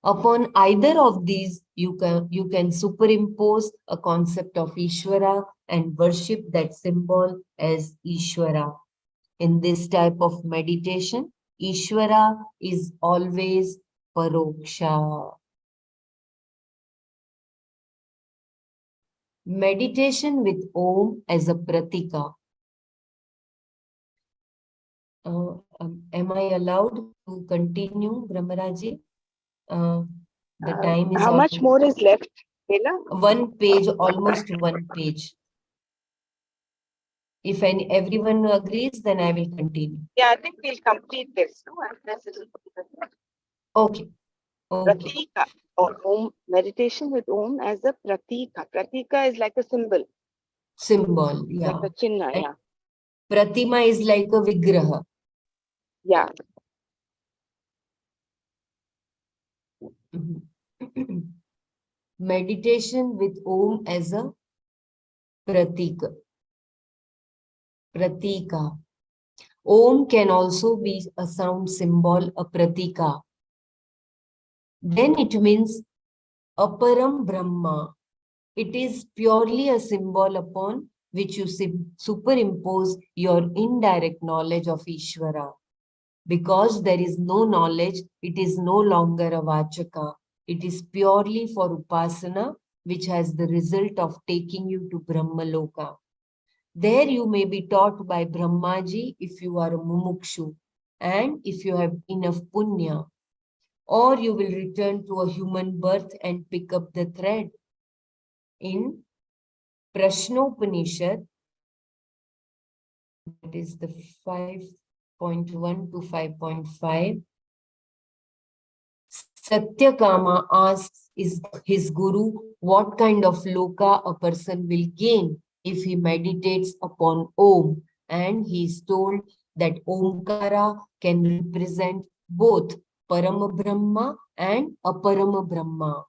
Upon either of these, you can superimpose a concept of Ishvara and worship that symbol as Ishvara. In this type of meditation, Ishvara is always paroksha. Meditation with Om as a pratika. Am I allowed to continue, Brahmaraji? The time is How much more is left, Bella? one page, almost one page. If everyone agrees, then I will continue. Yeah, I think we'll complete this. No? And this is Okay. Okay. pratika. Om meditation with Om as a pratika. Pratika is like a symbol, Symbol, yeah. like a chinna. And Yeah, Pratima is like a vigraha. yeah. Mhm. Meditation with Om as a pratika. Pratika. Om can also be a sound symbol, a pratika. Then it means aparam Brahma. It is purely a symbol upon which you superimpose your indirect knowledge of Ishvara. Because there is no knowledge, it is no longer a vachaka. It is purely for upasana, which has the result of taking you to Brahmaloka. There you may be taught by Brahmaji if you are a mumukshu and if you have enough punya, or you will return to a human birth and pick up the thread. In Prashnopanishad, that is the 5.1 to 5.5, Satyakama asks his guru what kind of loka a person will gain if he meditates upon Om, and he is told that Omkara can represent both Parama Brahma and Aparama Brahma.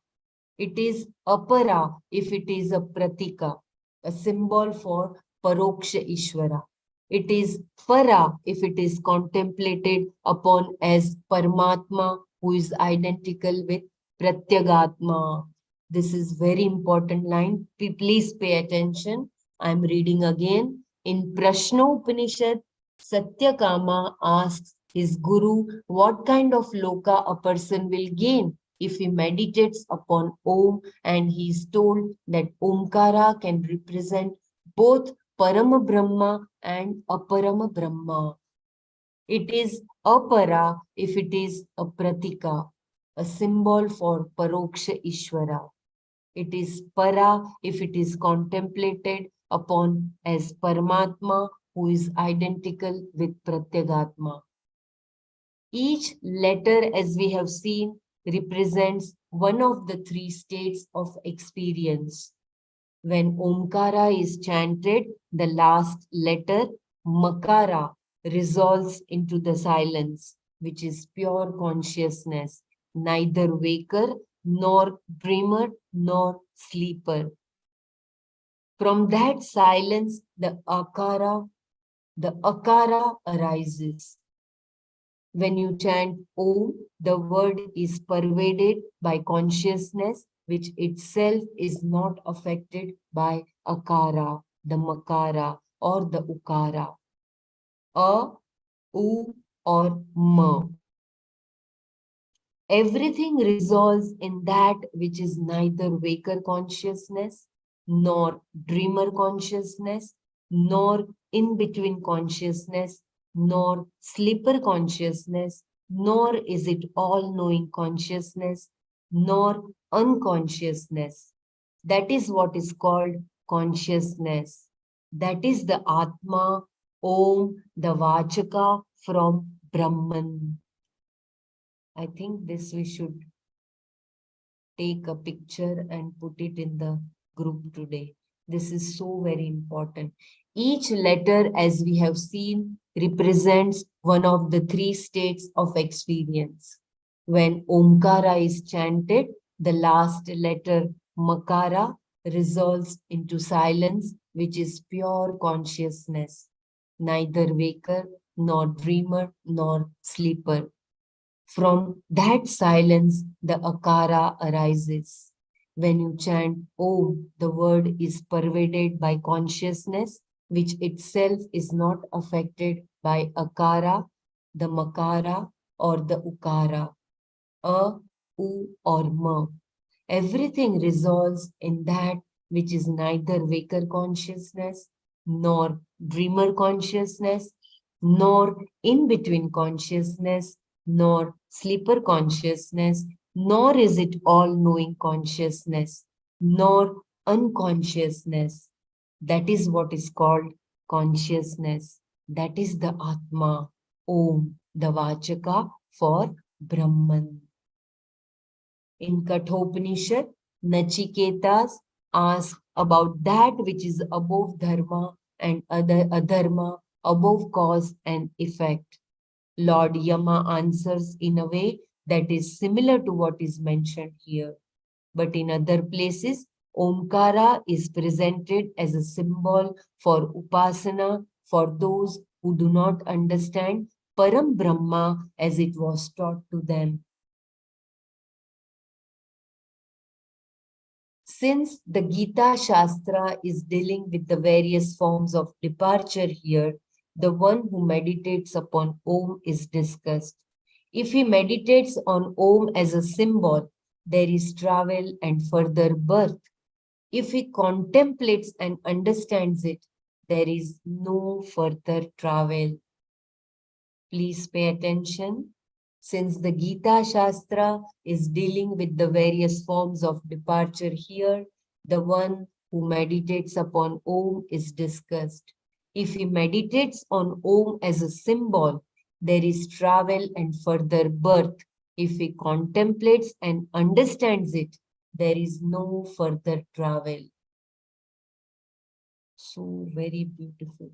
It is Apara if it is a pratika, a symbol for Paroksha Ishvara. It is Para if it is contemplated upon as Paramatma, who is identical with Pratyagatma. This is very important line. Please pay attention. I'm reading again. In Prashno Upanishad, Satyakama asks his guru what kind of loka a person will gain if he meditates upon Om, and he is told that Omkara can represent both Parama Brahma and Aparama Brahma. It is Apara if it is a pratika, a symbol for Paroksha Ishvara. It is Para if it is contemplated upon as Paramatma, who is identical with Pratyagatma. Each letter, as we have seen, represents one of the three states of experience. When Omkara is chanted, the last letter, Makara, resolves into the silence, which is pure consciousness, neither waker, nor dreamer, nor sleeper. From that silence, the Akara arises. When you chant Om, the word is pervaded by consciousness, which itself is not affected by Akara, the Makara, or the Ukara. A, U, or Ma. Everything resolves in that which is neither waker consciousness, nor dreamer consciousness, nor in between consciousness, nor sleeper consciousness, nor is it all knowing consciousness, nor unconsciousness. That is what is called consciousness. That is the Atma, Om, the Vachaka from Brahman. I think this we should take a picture and put it in the group today. This is so very important. Each letter, as we have seen, represents one of the three states of experience. When Omkara is chanted, the last letter Makara resolves into silence, which is pure consciousness, neither waker, nor dreamer, nor sleeper. From that silence, the akara arises. When you chant Om, the word is pervaded by consciousness, which itself is not affected by akara, the makara, or the ukara, a, u, or ma. Everything resolves in that which is neither waker consciousness, nor dreamer consciousness, nor in between consciousness, nor sleeper consciousness, nor is it all knowing consciousness, nor unconsciousness. That is what is called consciousness. That is the Atma, Om, the Vachaka for Brahman. In Kathopanishad, Nachiketas asks about that which is above dharma and other adharma, above cause and effect. Lord Yama answers in a way that is similar to what is mentioned here. But in other places, Omkara is presented as a symbol for Upasana for those who do not understand Param Brahma as it was taught to them. Since the Gita Shastra is dealing with the various forms of departure here, the one who meditates upon Om is discussed. If he meditates on Om as a symbol, there is travel and further birth. If he contemplates and understands it, there is no further travel. Please pay attention. Since the Gita Shastra is dealing with the various forms of departure here, the one who meditates upon Om is discussed. If he meditates on Om as a symbol, there is travel and further birth. If he contemplates and understands it, there is no further travel. So very beautiful.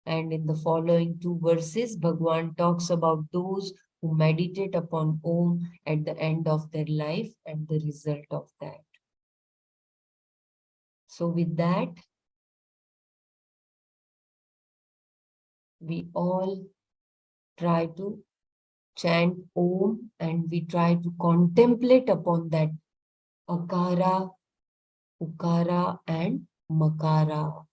And in the following two verses, Bhagwan talks about those who meditate upon Om at the end of their life and the result of that. So with that, we all try to chant Om and we try to contemplate upon that Akara, Ukara and Makara.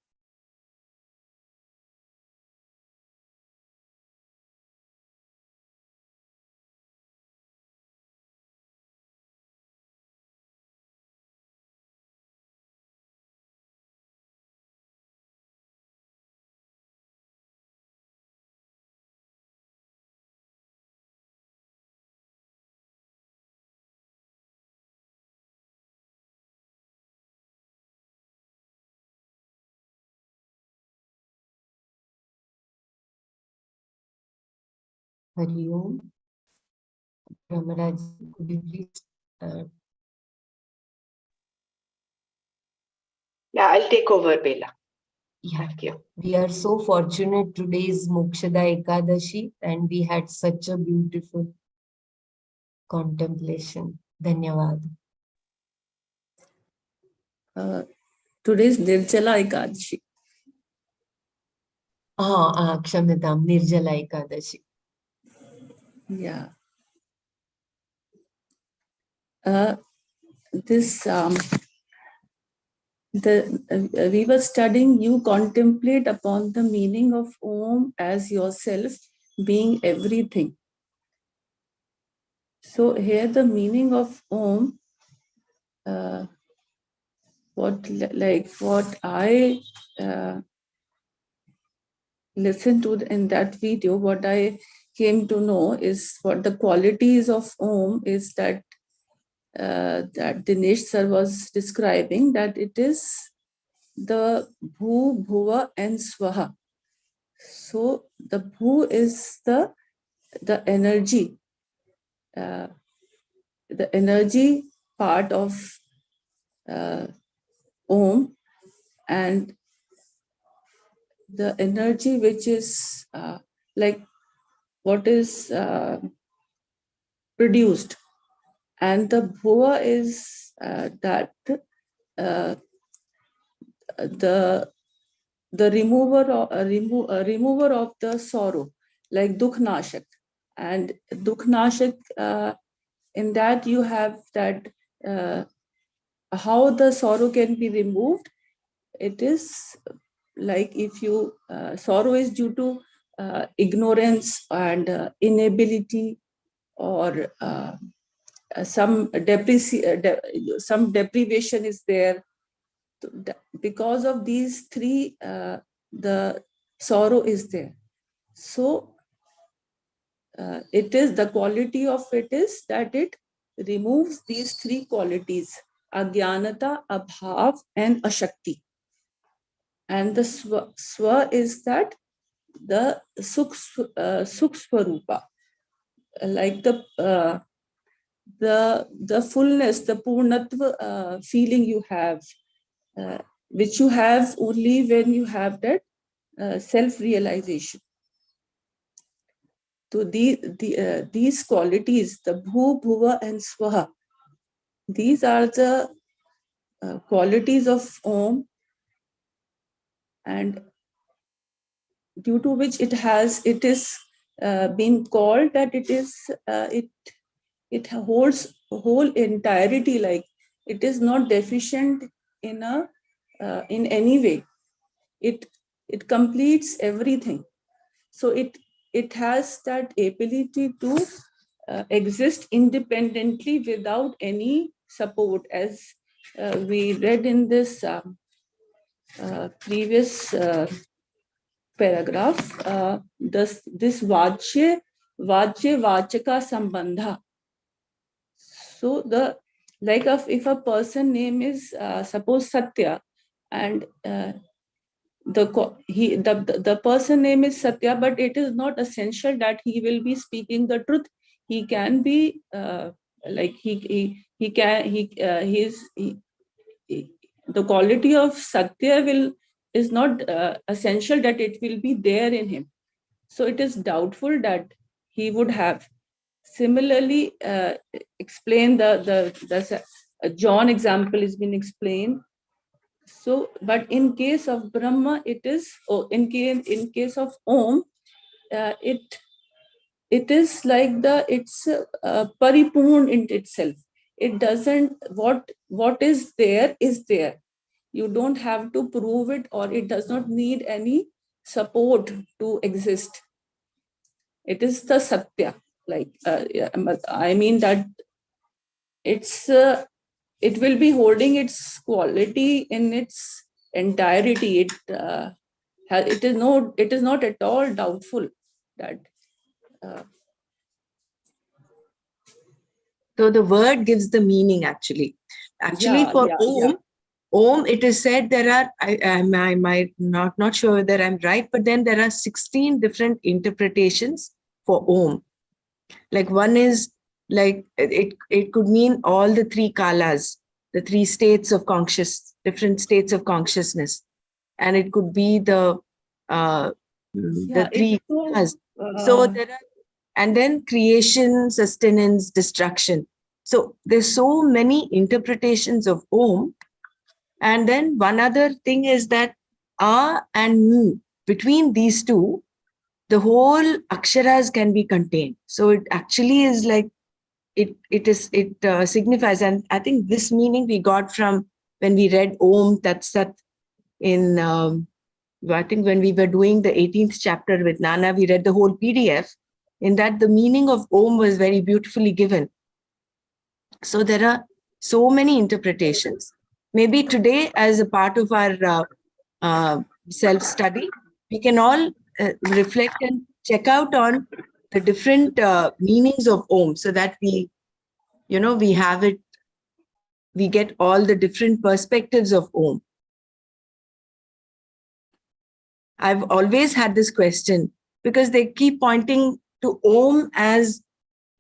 Hari Om. Ramaraj, could you please Yeah, I'll take over, Bela. yeah. Thank you. We are so fortunate today is Mokshada Ekadashi and we had such a beautiful contemplation. Dhanyavad. Today's Nirjala Ekadashi. Kshamyatam, Nirjala Ekadashi. Yeah. This we were studying, you contemplate upon the meaning of Om as yourself being everything. So here the meaning of Om, what I listened to in that video, what I came to know is what the qualities of Om is that that Dinesh sir was describing, that it is the Bhu, Bhuva and Swaha. So the Bhu is the energy, part of Om, and the energy which is like what is produced, and the bhuva is that the remover of the sorrow, like dukhnashak. And dukhnashak, in that you have that how the sorrow can be removed. It is like if you sorrow is due to ignorance and inability, or some deprivation is there. Because of these three, the sorrow is there. So it is the quality of it is that it removes these three qualities: agyanata, abhav, and ashakti. And the swa is that the sukh swarupa, like the fullness, the purnatva feeling you have, which you have only when you have that self-realization. So these qualities, the bhu, bhuva, and swaha, these are the qualities of Om, and due to which it is been called that it holds whole entirety, like it is not deficient in any way. It completes everything. So it has that ability to exist independently without any support, as we read in this previous paragraph. This vachya vachaka sambandha. So the like if a person name is suppose Satya, and the person name is Satya, but it is not essential that he will be speaking the truth. He can be like he the quality of Satya is not essential that it will be there in him. So it is doubtful that he would have. Similarly, explain the John example has been explained. So, but in case of Brahma, it is, in case of Om, it is like it's paripurn in itself. It doesn't, what is there is there. You don't have to prove it, or it does not need any support to exist. It is the Satya. Like, I mean that it's, it will be holding its quality in its entirety. It is not at all doubtful that. So the word gives the meaning actually. Actually, for Om, Om, it is said there are, I might not sure whether I'm right, but then there are 16 different interpretations for Om. Like one is like, it could mean all the three kalas, the three states of different states of consciousness. And it could be the three kalas. So there are, and then creation, sustenance, destruction. So there's so many interpretations of Om. And then one other thing is that A and Mu, between these two, the whole aksharas can be contained. So it actually is like, it signifies, and I think this meaning we got from when we read Om Tat Sat in, I think when we were doing the 18th chapter with Nana, we read the whole PDF. In that, the meaning of Om was very beautifully given. So there are so many interpretations. Maybe today, as a part of our self-study, we can all reflect and check out on the different meanings of Om, so that we have it, we get all the different perspectives of Om. I've always had this question because they keep pointing to Om as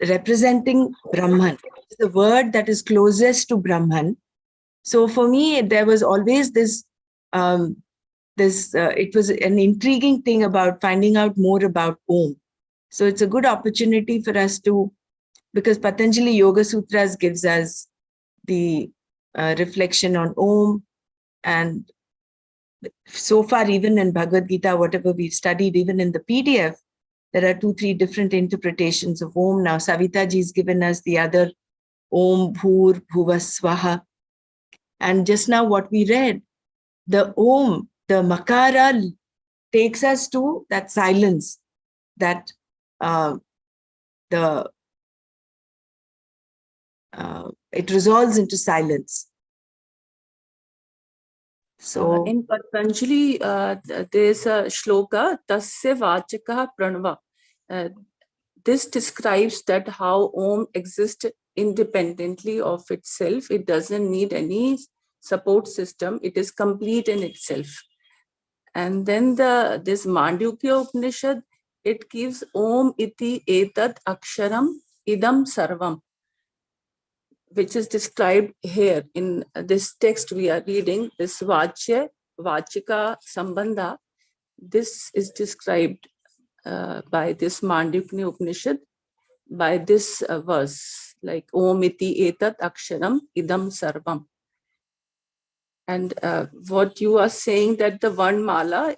representing Brahman. It's the word that is closest to Brahman. So for me, there was always this it was an intriguing thing about finding out more about Om. So it's a good opportunity for us to, because Patanjali Yoga Sutras gives us the reflection on Om, and so far, even in Bhagavad Gita, whatever we've studied, even in the PDF, there are 2-3 different interpretations of Om. Now, Savita ji's given us the other Om Bhur Bhuva Swaha. And just now what we read, the Om, the Makara takes us to that silence, that it resolves into silence. So in Patanjali, there's a shloka, Tasya Vachaka Pranava. This describes that how Om exists independently of itself. It doesn't need any support system. It is complete in itself. And then this Mandukya Upanishad, it gives Om iti etat aksharam idam sarvam, which is described here in this text we are reading, this Vachya, Vachika Sambandha. This is described by this Mandukya Upanishad, by this verse, like Om iti etat aksharam idam sarvam. And what you are saying, that the Varnmala,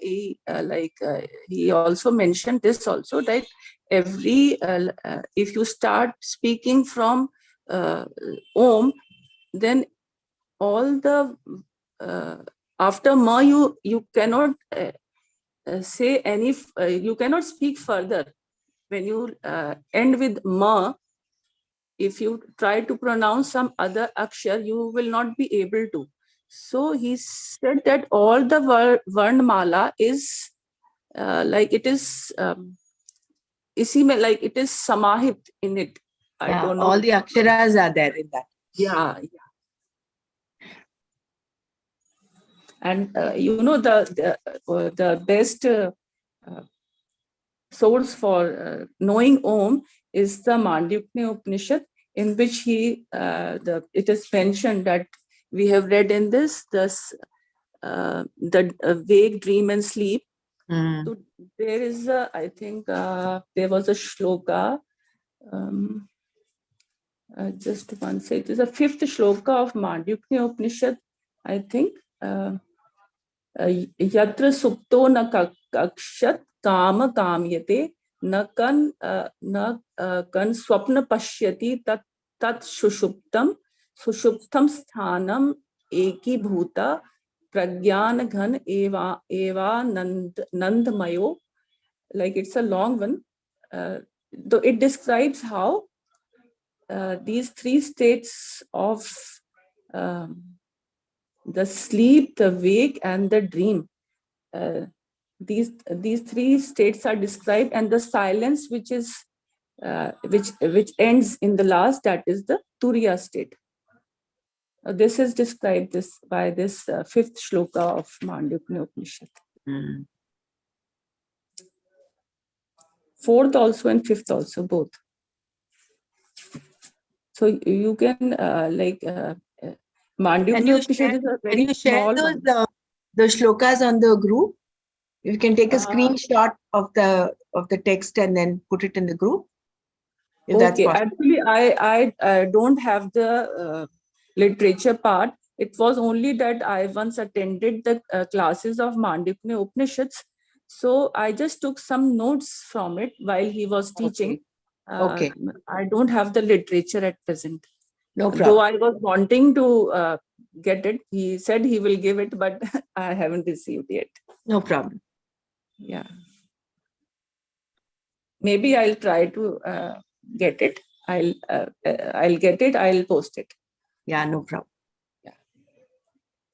he also mentioned this also, that every, if you start speaking from Om, then all the, after Ma, you cannot say any, you cannot speak further. When you end with Ma, if you try to pronounce some other akshar, you will not be able to. So he said that all the Varnmala is like it is, like it is samahit in it. I don't know. all the aksharas are there in that. Yeah. And you know, the best source for knowing Om is the Mandukya Upanishad, in which it is mentioned that we have read in this, the wake, dream, and sleep. So there is I think there was a shloka, just one second, it is a 5th shloka of Mandukya Upanishad, I think. Yatra supto na kakshat kama kamyate na kan swapna pashyati tat sushuptam sthanam eki bhuta pragyan ghan eva nandmayo. Like it's a long one. Though it describes how these 3 states of the sleep, the wake, and the dream, these 3 states are described, and the silence which is which ends in the last, that is the Turiya state. This is described by this 5th shloka of Mandukya Upanishad. 4th also and 5th also, both. So you can Mandukya Upanishad is a very small one. The shlokas on the group? You can take a screenshot of the text and then put it in the group. If that's possible. Actually, I don't have the literature part. It was only that I once attended the classes of Mandukya Upanishads. So I just took some notes from it while he was teaching. Okay. I don't have the literature at present. No problem. Though I was wanting to get it, he said he will give it, but I haven't received yet. No problem. Yeah. Maybe I'll try to get it. I'll get it. I'll post it. Yeah, no problem. Yeah.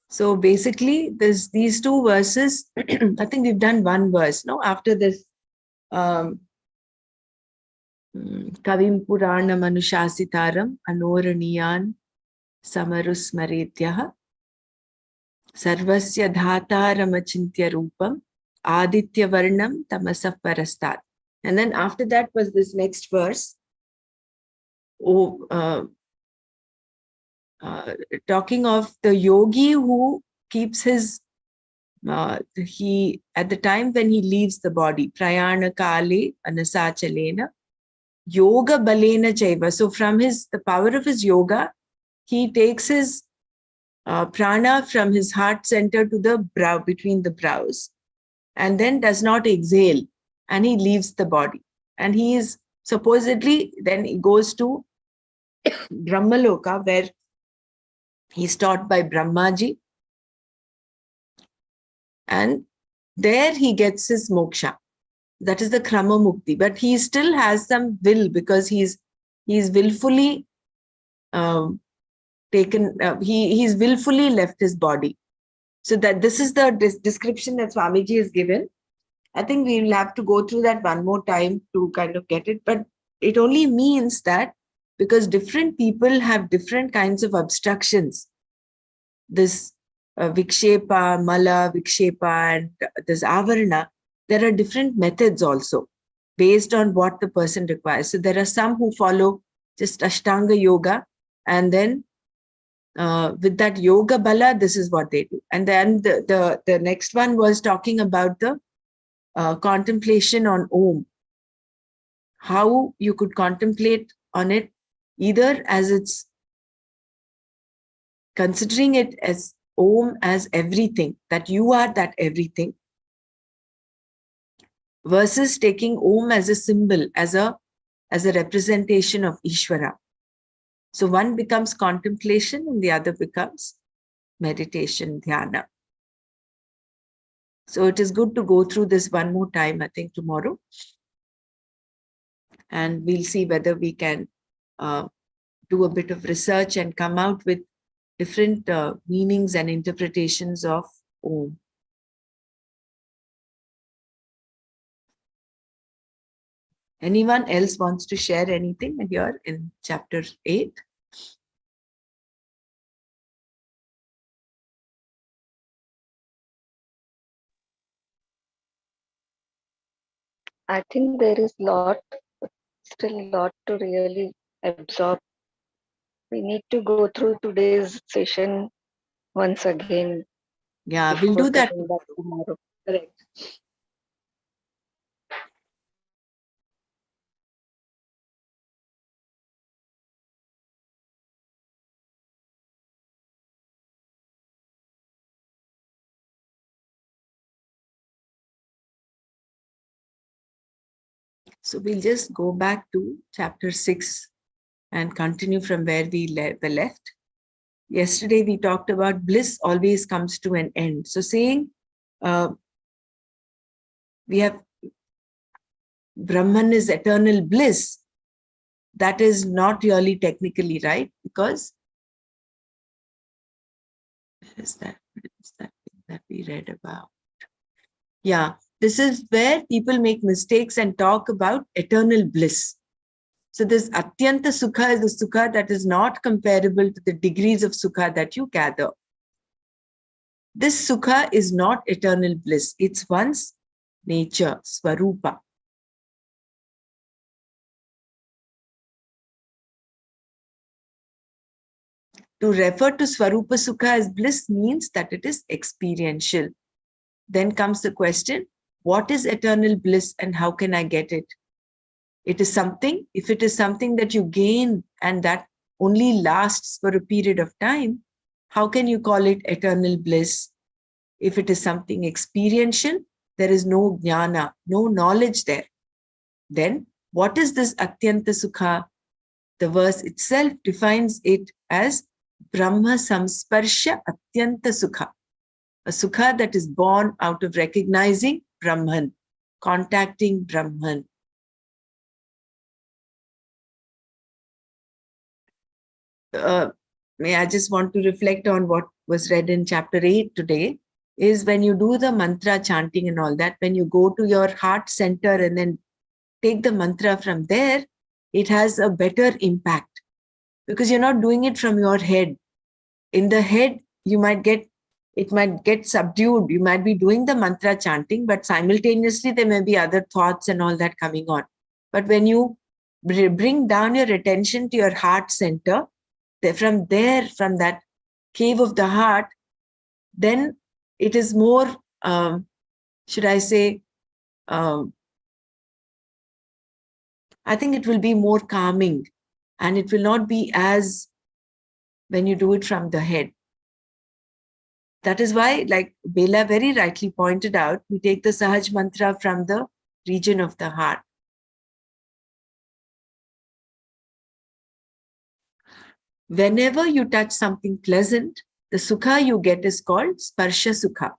So basically, there's these 2 verses. I think we've done one verse, no? After this, Kavim Purana Manushasitaram Anoraniyan Samarusmaretyaha Sarvasya Dhataramachintya Rupam Aditya Varnam Tamasa Parastat. And then after that was this next verse, talking of the yogi who keeps his he, at the time when he leaves the body, prayana kale anasachalena, yoga balena chaiva. So from the power of his yoga, he takes his prana from his heart center to the brow, between the brows, and then does not exhale, and he leaves the body. And he is supposedly, then he goes to Brahmaloka, where he's taught by Brahmaji, and there he gets his moksha. That is the krama mukti, but he still has some will, because he's willfully he's willfully left his body. So that this is the description that Swamiji has given. I think we will have to go through that one more time to kind of get it, but it only means that because different people have different kinds of obstructions, this vikshepa, mala, vikshepa, and this avarana, there are different methods also based on what the person requires. So there are some who follow just Ashtanga yoga, and then with that yoga bala, this is what they do. And then the next one was talking about the contemplation on Om. How you could contemplate on it, either as it's considering it as Om as everything, that you are that everything, versus taking Om as a symbol, as a representation of Ishvara. So one becomes contemplation and the other becomes meditation, dhyana. So it is good to go through this one more time, I think tomorrow. And we'll see whether we can do a bit of research and come out with different meanings and interpretations of Om. Anyone else wants to share anything here in chapter 8? I think there is still lot to really absorb. We need to go through today's session once again Yeah, we'll before do that coming back tomorrow. Correct. So we'll just go back to chapter 6 and continue from where we were left. Yesterday we talked about bliss always comes to an end. So saying we have Brahman is eternal bliss, that is not really technically right, because where is that thing that we read about? Yeah, this is where people make mistakes and talk about eternal bliss. So this Atyanta Sukha is the Sukha that is not comparable to the degrees of Sukha that you gather. This Sukha is not eternal bliss. It's one's nature, Swarupa. To refer to Swarupa Sukha as bliss means that it is experiential. Then comes the question, what is eternal bliss and how can I get it? It is something, if it is something that you gain and that only lasts for a period of time, how can you call it eternal bliss? If it is something experiential, there is no jnana, no knowledge there. Then what is this Atyanta Sukha? The verse itself defines it as Brahma Samsparsha Atyanta Sukha. A Sukha that is born out of recognizing Brahman, contacting Brahman. I just want to reflect on what was read in chapter 8 today, is when you do the mantra chanting and all that, when you go to your heart center and then take the mantra from there, it has a better impact because you're not doing it from your head. In the head, it might get subdued. You might be doing the mantra chanting, but simultaneously there may be other thoughts and all that coming on. But when you bring down your attention to your heart center, from that cave of the heart, then it is more should I say, I think it will be more calming, and it will not be as when you do it from the head. That is why, like Bela very rightly pointed out, we take the Sahaj mantra from the region of the heart. Whenever you touch something pleasant, the sukha you get is called sparsha sukha.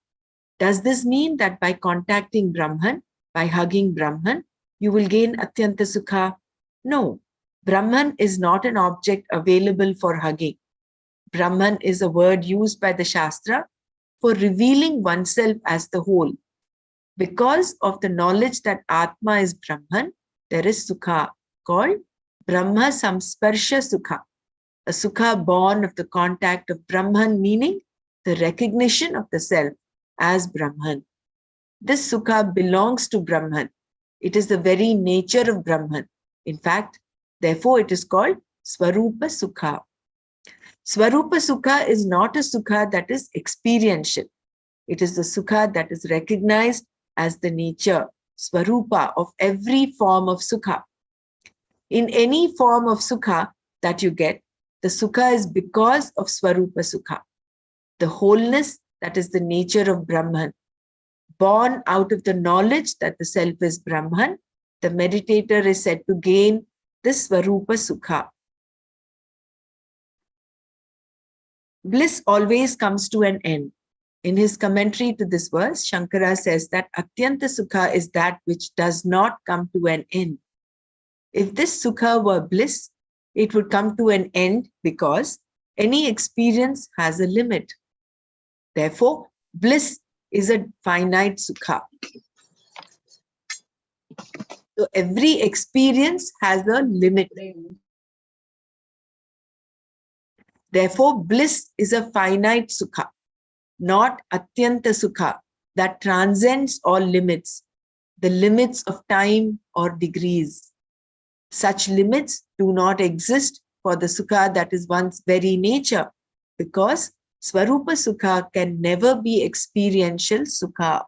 Does this mean that by contacting Brahman, by hugging Brahman, you will gain atyanta sukha? No. Brahman is not an object available for hugging. Brahman is a word used by the Shastra for revealing oneself as the whole. Because of the knowledge that Atma is Brahman, there is sukha called Brahma Samsparsha Sukha, a sukha born of the contact of Brahman, meaning the recognition of the self as Brahman. This sukha belongs to Brahman. It is the very nature of Brahman. In fact, therefore it is called Swarupa Sukha. Swarupa Sukha is not a sukha that is experiential. It is the sukha that is recognized as the nature, Swarupa, of every form of sukha. In any form of sukha that you get, the sukha is because of Swarupa Sukha, the wholeness that is the nature of Brahman. Born out of the knowledge that the self is Brahman, the meditator is said to gain this Swarupa Sukha. Bliss always comes to an end. In his commentary to this verse, Shankara says that Atyanta Sukha is that which does not come to an end. If this Sukha were bliss, it would come to an end because any experience has a limit. Therefore, bliss is a finite Sukha. So every experience has a limit. Therefore, bliss is a finite Sukha, not Atyanta Sukha that transcends all limits, the limits of time or degrees. Such limits do not exist for the Sukha that is one's very nature, because Swarupa Sukha can never be experiential Sukha.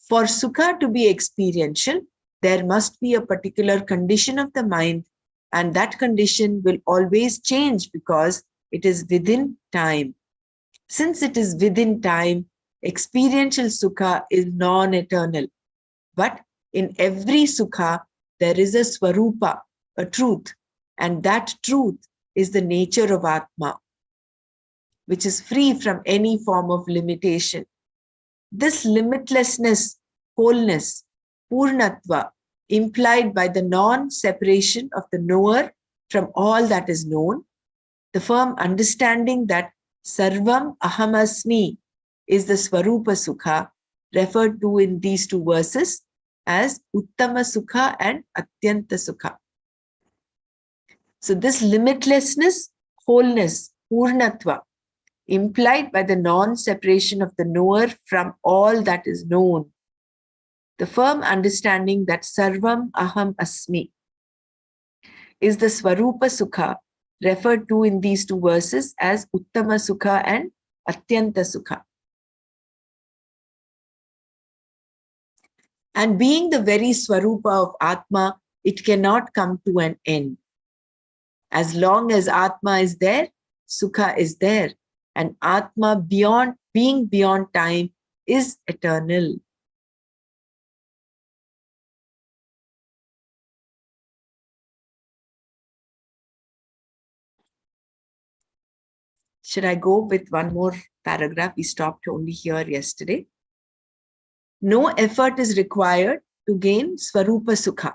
For Sukha to be experiential, there must be a particular condition of the mind, and that condition will always change because it is within time. Since it is within time, experiential Sukha is non-eternal. But in every Sukha, there is a Swarupa, a truth, and that truth is the nature of Atma, which is free from any form of limitation. This limitlessness, wholeness, Purnatva, implied by the non-separation of the knower from all that is known, the firm understanding that Sarvam Ahamasmi is the Swarupa Sukha, referred to in these two verses as Uttama Sukha and Atyanta Sukha. So this limitlessness, wholeness, Purnatva, implied by the non-separation of the knower from all that is known, the firm understanding that Sarvam Aham Asmi is the Swarupa Sukha, referred to in these two verses as Uttama Sukha and Atyanta Sukha. And being the very Swarupa of Atma, it cannot come to an end. As long as Atma is there, Sukha is there. And Atma, beyond being beyond time, is eternal. Should I go with one more paragraph? We stopped only here yesterday. No effort is required to gain Swarupa Sukha.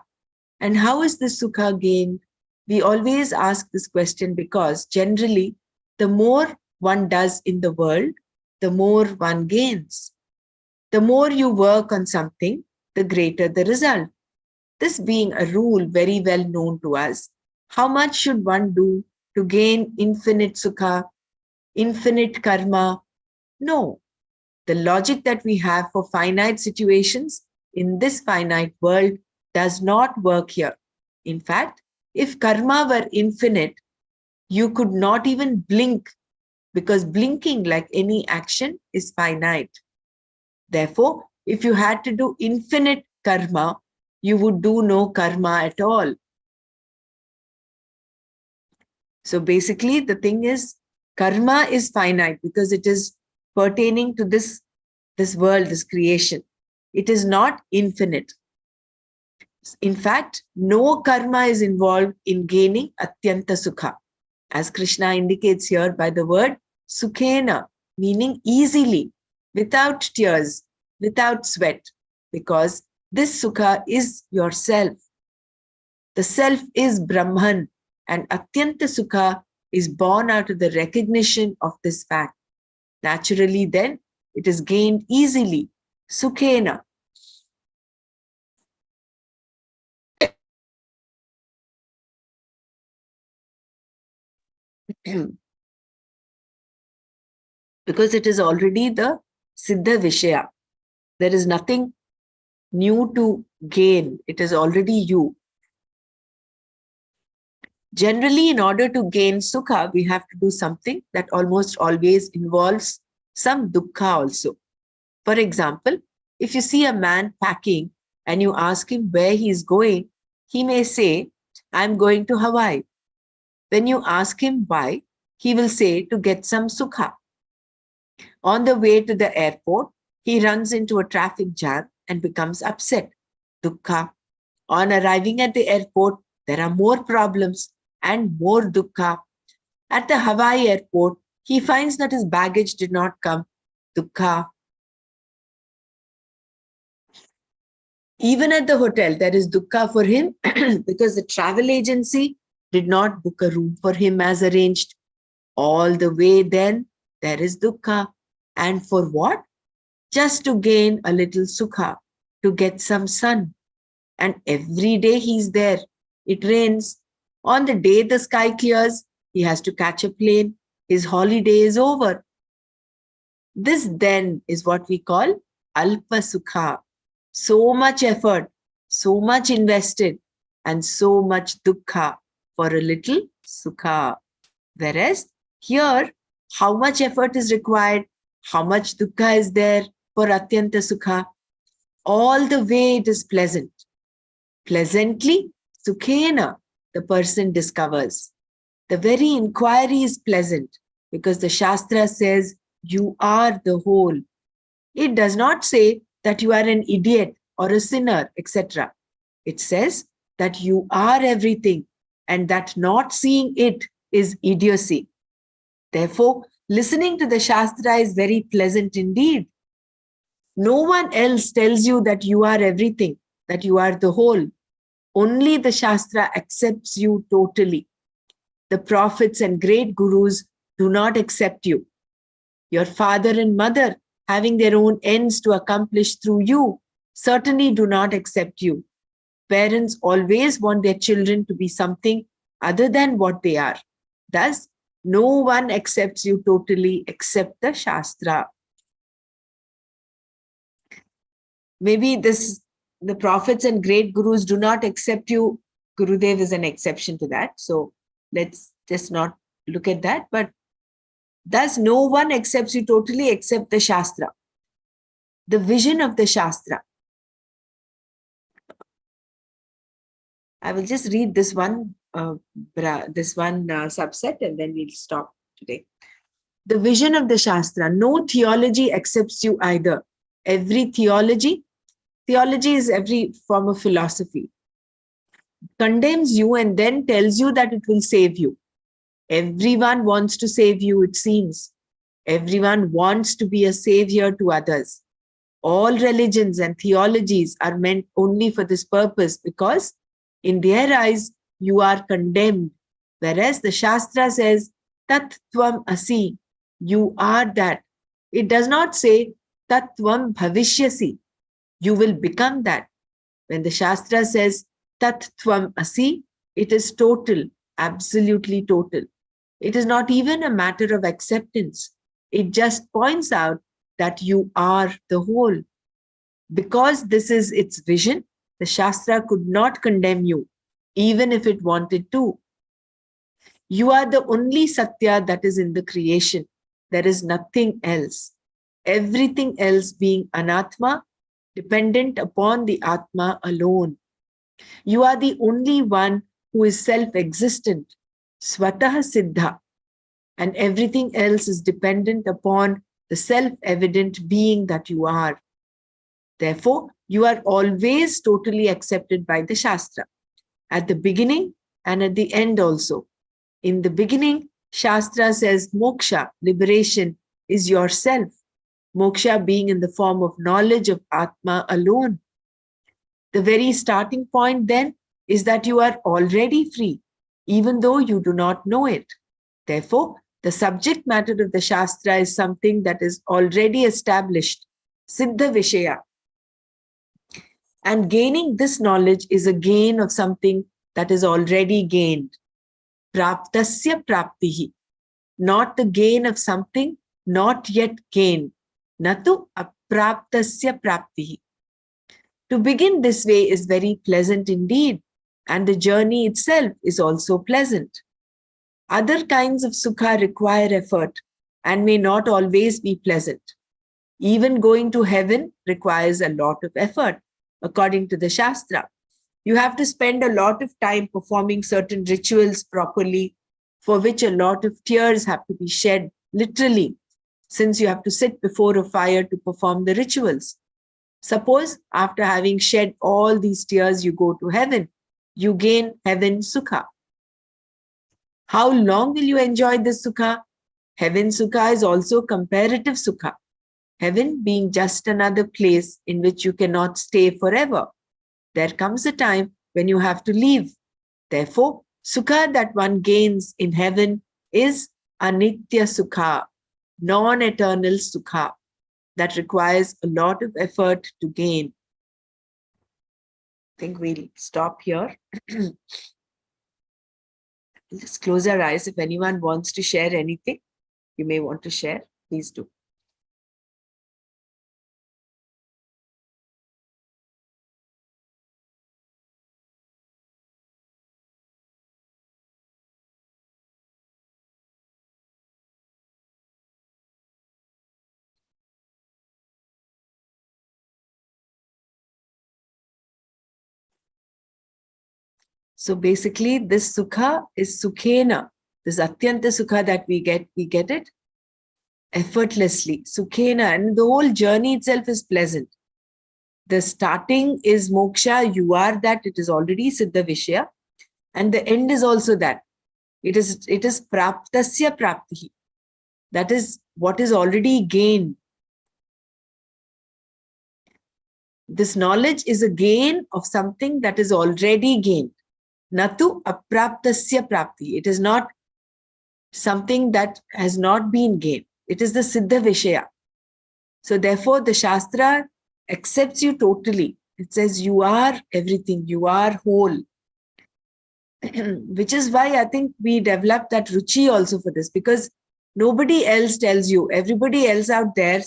And how is this Sukha gained? We always ask this question because generally, the more one does in the world, the more one gains. The more you work on something, the greater the result. This being a rule very well known to us, how much should one do to gain infinite Sukha, infinite karma? No. The logic that we have for finite situations in this finite world does not work here. In fact, if karma were infinite, you could not even blink because blinking, like any action, is finite. Therefore, if you had to do infinite karma, you would do no karma at all. So basically, the thing is, karma is finite because it is pertaining to this world, this creation. It is not infinite. In fact, no karma is involved in gaining atyanta sukha, as Krishna indicates here by the word sukhena, meaning easily, without tears, without sweat, because this sukha is yourself. The self is Brahman, and atyanta sukha is born out of the recognition of this fact. Naturally, then, it is gained easily, sukhena. Because it is already the Siddha Vishaya. There is nothing new to gain. It is already you. Generally, in order to gain sukha, we have to do something that almost always involves some dukkha also. For example, if you see a man packing and you ask him where he is going, he may say, I'm going to Hawaii. When you ask him why, he will say to get some sukha. On the way to the airport, he runs into a traffic jam and becomes upset. Dukkha. On arriving at the airport, there are more problems and more dukkha. At the Hawaii airport, he finds that his baggage did not come. Dukkha. Even at the hotel, there is dukkha for him because the travel agency did not book a room for him as arranged. All the way then, there is dukkha. And for what? Just to gain a little sukha, to get some sun. And every day he's there. It rains. On the day the sky clears, he has to catch a plane. His holiday is over. This then is what we call alpa sukha. So much effort, so much invested, and so much dukkha for a little sukha. Whereas here, how much effort is required, how much dukkha is there for atyanta sukha? All the way it is pleasant. Pleasantly, sukhena, the person discovers. The very inquiry is pleasant because the Shastra says you are the whole. It does not say that you are an idiot or a sinner, etc. It says that you are everything and that not seeing it is idiocy. Therefore, listening to the Shastra is very pleasant indeed. No one else tells you that you are everything, that you are the whole. Only the Shastra accepts you totally. The prophets and great gurus do not accept you. Your father and mother, having their own ends to accomplish through you, certainly do not accept you. Parents always want their children to be something other than what they are. Thus, no one accepts you totally except the Shastra. Maybe the prophets and great gurus do not accept you. Gurudev is an exception to that. So let's just not look at that. But thus, no one accepts you totally except the Shastra. The vision of the Shastra. I will just read this one subset and then we'll stop today. The vision of the Shastra. No theology accepts you either. Every theology is every form of philosophy, condemns you and then tells you that it will save you. Everyone wants to save you, it seems. Everyone wants to be a savior to others. All religions and theologies are meant only for this purpose because in their eyes, you are condemned. Whereas the Shastra says, Tat Tvam Asi, you are that. It does not say, Tat Tvam Bhavishyasi, you will become that. When the Shastra says, Tat Tvam Asi, it is total, absolutely total. It is not even a matter of acceptance. It just points out that you are the whole. Because this is its vision, the Shastra could not condemn you, even if it wanted to. You are the only Satya that is in the creation. there is nothing else. Everything else being anatma, dependent upon the Atma alone. You are the only one who is self-existent, swatah siddha, and everything else is dependent upon the self-evident being that you are. Therefore, you are always totally accepted by the Shastra, at the beginning and at the end also. In the beginning, Shastra says moksha, liberation, is yourself. Moksha being in the form of knowledge of Atma alone. The very starting point then is that you are already free, even though you do not know it. Therefore, the subject matter of the Shastra is something that is already established, Siddha Vishaya. And gaining this knowledge is a gain of something that is already gained. Praptasya praptihi. Not the gain of something not yet gained. Natu apraptasya praptihi. To begin this way is very pleasant indeed, and the journey itself is also pleasant. Other kinds of sukha require effort and may not always be pleasant. Even going to heaven requires a lot of effort, according to the Shastra. You have to spend a lot of time performing certain rituals properly, for which a lot of tears have to be shed, literally, since you have to sit before a fire to perform the rituals. Suppose after having shed all these tears, you go to heaven, you gain heaven sukha. How long will you enjoy this sukha? Heaven sukha is also comparative sukha. Heaven being just another place in which you cannot stay forever. There comes a time when you have to leave. Therefore, sukha that one gains in heaven is anitya sukha, non-eternal sukha, that requires a lot of effort to gain. I think we'll stop here. Just close our eyes. If anyone wants to share anything, you may want to share, please do. So basically, this sukha is sukhena. This atyanta sukha that we get it effortlessly, sukhena, and the whole journey itself is pleasant. The starting is moksha, you are that, it is already siddha vishaya, and the end is also that. It is praptasya praptihi. That is what is already gained. This knowledge is a gain of something that is already gained. Natu apraptasya prapti. It is not something that has not been gained. It is the siddha vishaya. So therefore, the Shastra accepts you totally. It says you are everything, you are whole. Which is why I think we developed that ruchi also for this, because nobody else tells you. Everybody else out there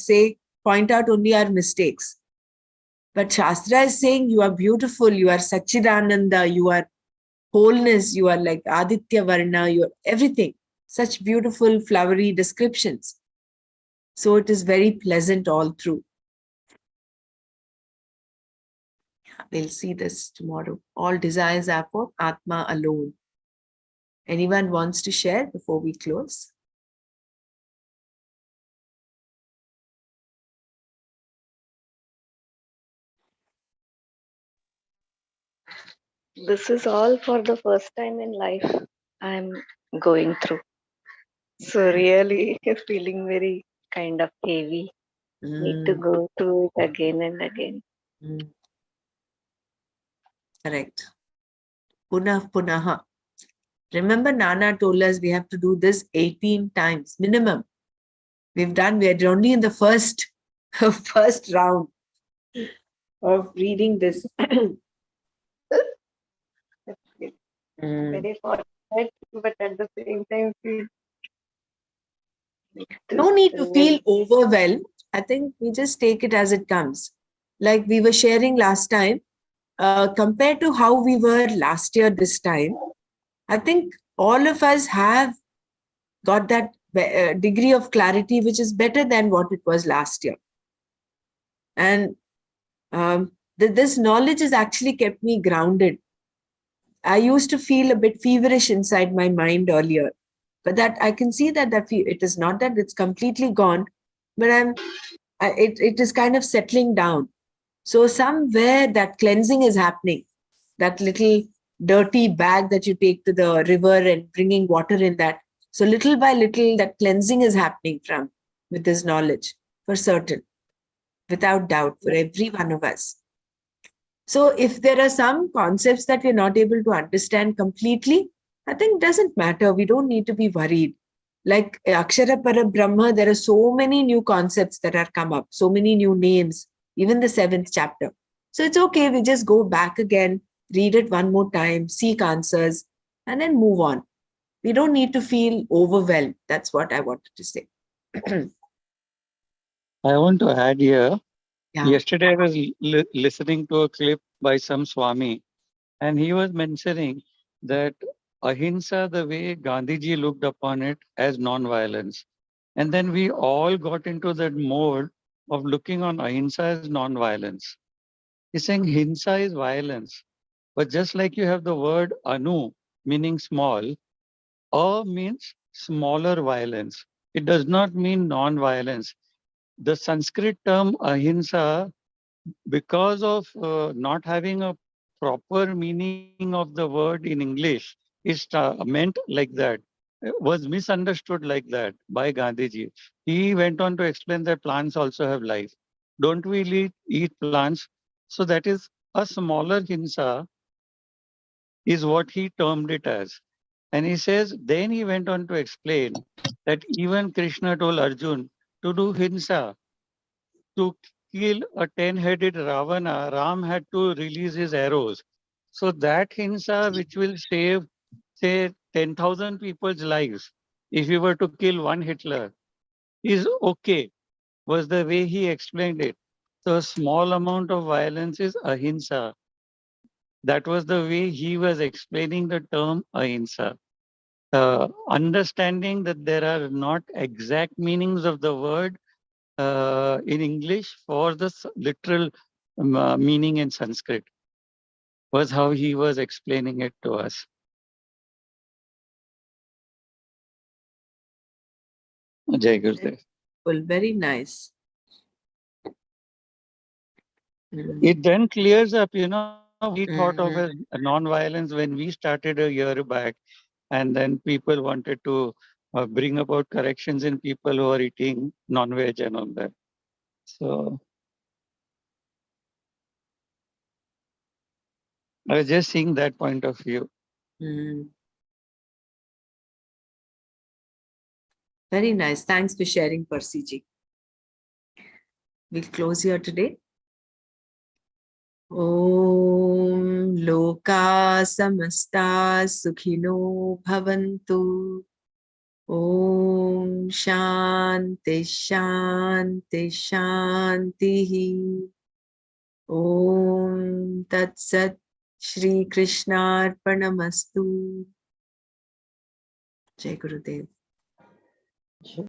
point out only our mistakes. But Shastra is saying you are beautiful, you are Sachidananda, you are wholeness, you are like Aditya Varna, you are everything. Such beautiful flowery descriptions. So it is very pleasant all through. We'll see this tomorrow. All desires are for Atma alone. Anyone wants to share before we close? This is all for the first time in life I'm going through. So really feeling very kind of heavy. Need to go through it again and again. Correct. Punah punaha. Remember, Nana told us we have to do this 18 times minimum. We are only in the first round of reading this. Very fortunate, but at the same time feel No need to feel overwhelmed. I think we just take it as it comes. Like we were sharing last time, compared to how we were last year this time, I think all of us have got that degree of clarity which is better than what it was last year. And this knowledge has actually kept me grounded. I used to feel a bit feverish inside my mind earlier, but that I can see that it is not that it's completely gone, but it is kind of settling down. So somewhere that cleansing is happening. That little dirty bag that you take to the river and bringing water in that. So little by little, that cleansing is happening with this knowledge, for certain, without doubt, for every one of us. So if there are some concepts that we're not able to understand completely, I think it doesn't matter. We don't need to be worried. Like Akshara Para Brahma, there are so many new concepts that are come up, so many new names, even the 7th chapter. So it's okay. We just go back again, read it one more time, seek answers, and then move on. We don't need to feel overwhelmed. That's what I wanted to say. I want to add here. Yeah. Yesterday, I was listening to a clip by some Swami, and he was mentioning that ahimsa, the way Gandhiji looked upon it as non-violence. And then we all got into that mode of looking on ahimsa as non-violence. He's saying hinsa is violence. But just like you have the word anu, meaning small, means smaller violence. It does not mean non-violence. The Sanskrit term ahimsa, because of not having a proper meaning of the word in English, is meant like that, was misunderstood like that by Gandhiji. He went on to explain that plants also have life. Don't we eat plants? So that is a smaller hinsa, is what he termed it as. And he says, then he went on to explain that even Krishna told Arjun to do hinsa. To kill a 10-headed Ravana, Ram had to release his arrows. So that hinsa, which will save, say, 10,000 people's lives, if you were to kill one Hitler, is okay, was the way he explained it. So a small amount of violence is ahimsa. That was the way he was explaining the term ahimsa. Understanding that there are not exact meanings of the word in English for the literal meaning in Sanskrit was how he was explaining it to us. Jai Gurudev. Well, very nice. It then clears up, we thought of as non-violence when we started a year back, and then people wanted to bring about corrections in people who are eating non-veg and all that. So I was just seeing that point of view. Very nice. Thanks for sharing, Percy ji. We'll close here today. Om Loka Samasta Sukhino Bhavantu. Om Shanti Shanti Shanti. Om Tat Sat Shri Krishna Arpanamastu. Jai Gurudev.